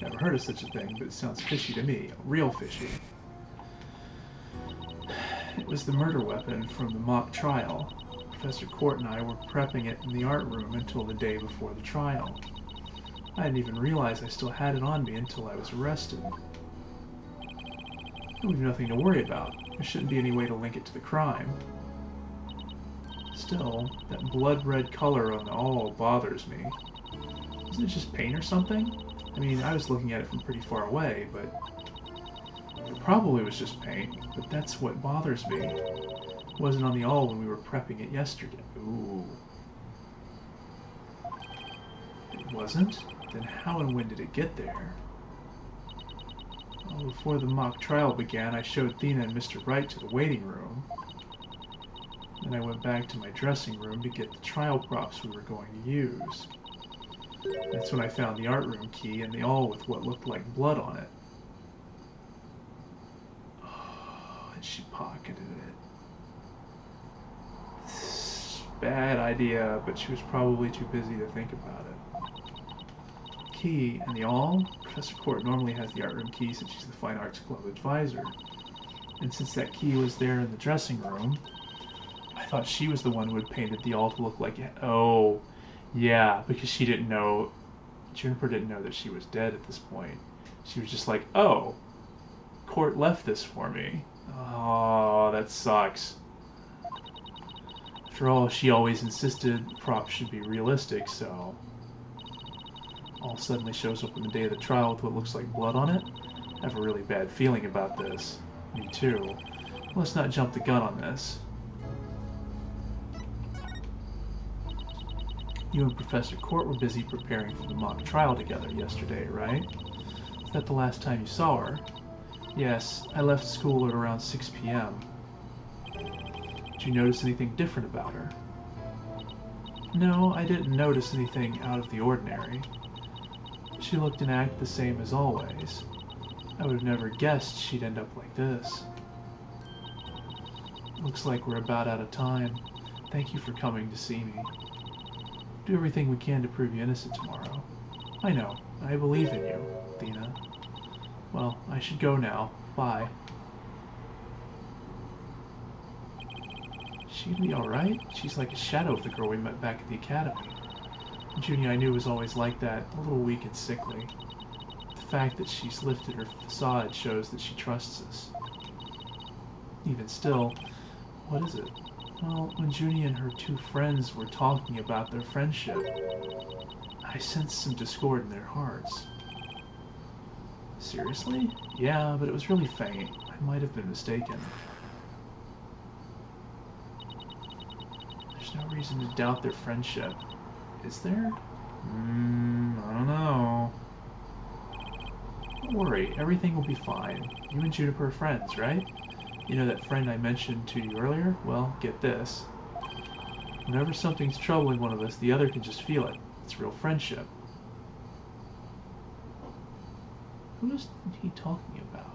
Never heard of such a thing, but it sounds fishy to me. Real fishy. It was the murder weapon from the mock trial. Professor Court and I were prepping it in the art room until the day before the trial. I didn't even realize I still had it on me until I was arrested. We've nothing to worry about. There shouldn't be any way to link it to the crime. Still, that blood-red color on the awl bothers me. Isn't it just paint or something? I mean, I was looking at it from pretty far away, but it probably was just paint, but that's what bothers me. It wasn't on the awl when we were prepping it yesterday. Ooh. It wasn't? Then how and when did it get there? Well, before the mock trial began, I showed Thena and Mr. Wright to the waiting room. Then I went back to my dressing room to get the trial props we were going to use. That's when I found the art room key and the awl with what looked like blood on it. Oh, and she pocketed it. Bad idea, but she was probably too busy to think about it. Key and the awl? Professor Court normally has the art room key since she's the Fine Arts Club advisor. And since that key was there in the dressing room, I thought she was the one who had painted the awl to look like it. Oh. Yeah, because she didn't know, Juniper didn't know that she was dead at this point. She was just like, oh, Court left this for me. Oh, that sucks. After all, she always insisted props should be realistic, so all suddenly shows up on the day of the trial with what looks like blood on it. I have a really bad feeling about this. Me too. Let's not jump the gun on this. You and Professor Court were busy preparing for the mock trial together yesterday, right? Is that the last time you saw her? Yes, I left school at around 6 p.m. Did you notice anything different about her? No, I didn't notice anything out of the ordinary. She looked and acted the same as always. I would have never guessed she'd end up like this. Looks like we're about out of time. Thank you for coming to see me. Do everything we can to prove you innocent tomorrow. I know. I believe in you, Thena. Well, I should go now. Bye. She'd be alright. She's like a shadow of the girl we met back at the academy. Junie I knew was always like that, a little weak and sickly. The fact that she's lifted her facade shows that she trusts us. Even still, what is it? Well, when Junie and her two friends were talking about their friendship, I sensed some discord in their hearts. Seriously? Yeah, but it was really faint. I might have been mistaken. There's no reason to doubt their friendship. Is there? I don't know. Don't worry, everything will be fine. You and Juniper are friends, right? You know that friend I mentioned to you earlier? Well, get this. Whenever something's troubling one of us, the other can just feel it. It's real friendship. Who is he talking about?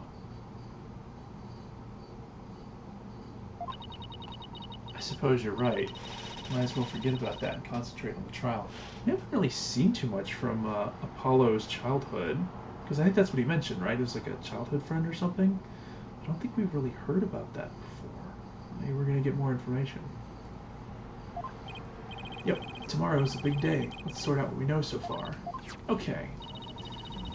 I suppose you're right. Might as well forget about that and concentrate on the trial. We haven't really seen too much from Apollo's childhood, because I think that's what he mentioned, right? It was like a childhood friend or something. I don't think we've really heard about that before. Maybe we're going to get more information. Yep, tomorrow is a big day. Let's sort out what we know so far. Okay.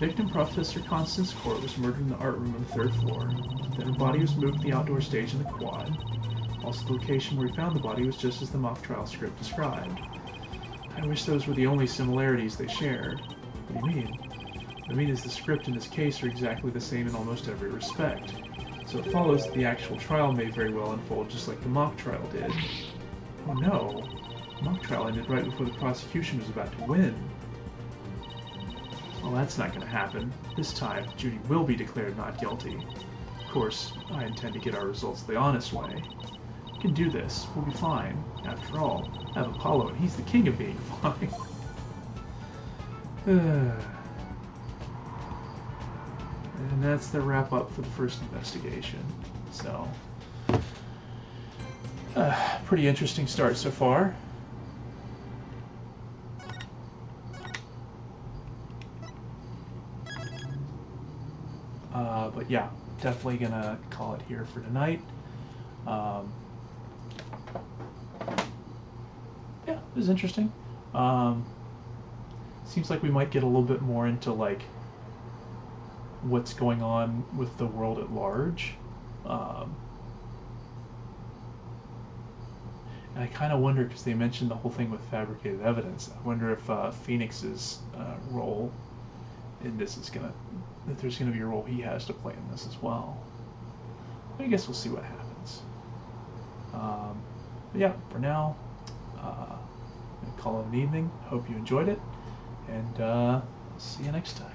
Victim Professor Constance Court was murdered in the art room on the 3rd floor. Then her body was moved to the outdoor stage in the quad. Also, the location where we found the body was just as the mock trial script described. I wish those were the only similarities they shared. What do you mean? What I mean is the script and this case are exactly the same in almost every respect. So it follows that the actual trial may very well unfold just like the mock trial did. Oh no. The mock trial ended right before the prosecution was about to win. Well, that's not going to happen. This time, Judy will be declared not guilty. Of course, I intend to get our results the honest way. We can do this. We'll be fine. After all, I have Apollo, and he's the king of being fine. And that's the wrap-up for the first investigation. So, pretty interesting start so far. But yeah, definitely gonna call it here for tonight. Yeah, it was interesting. Seems like we might get a little bit more into like what's going on with the world at large. And I kind of wonder, because they mentioned the whole thing with fabricated evidence, I wonder if Phoenix's role in this is that there's gonna be a role he has to play in this as well. I guess we'll see what happens. But yeah, for now, I'm gonna call it an evening. Hope you enjoyed it, and see you next time.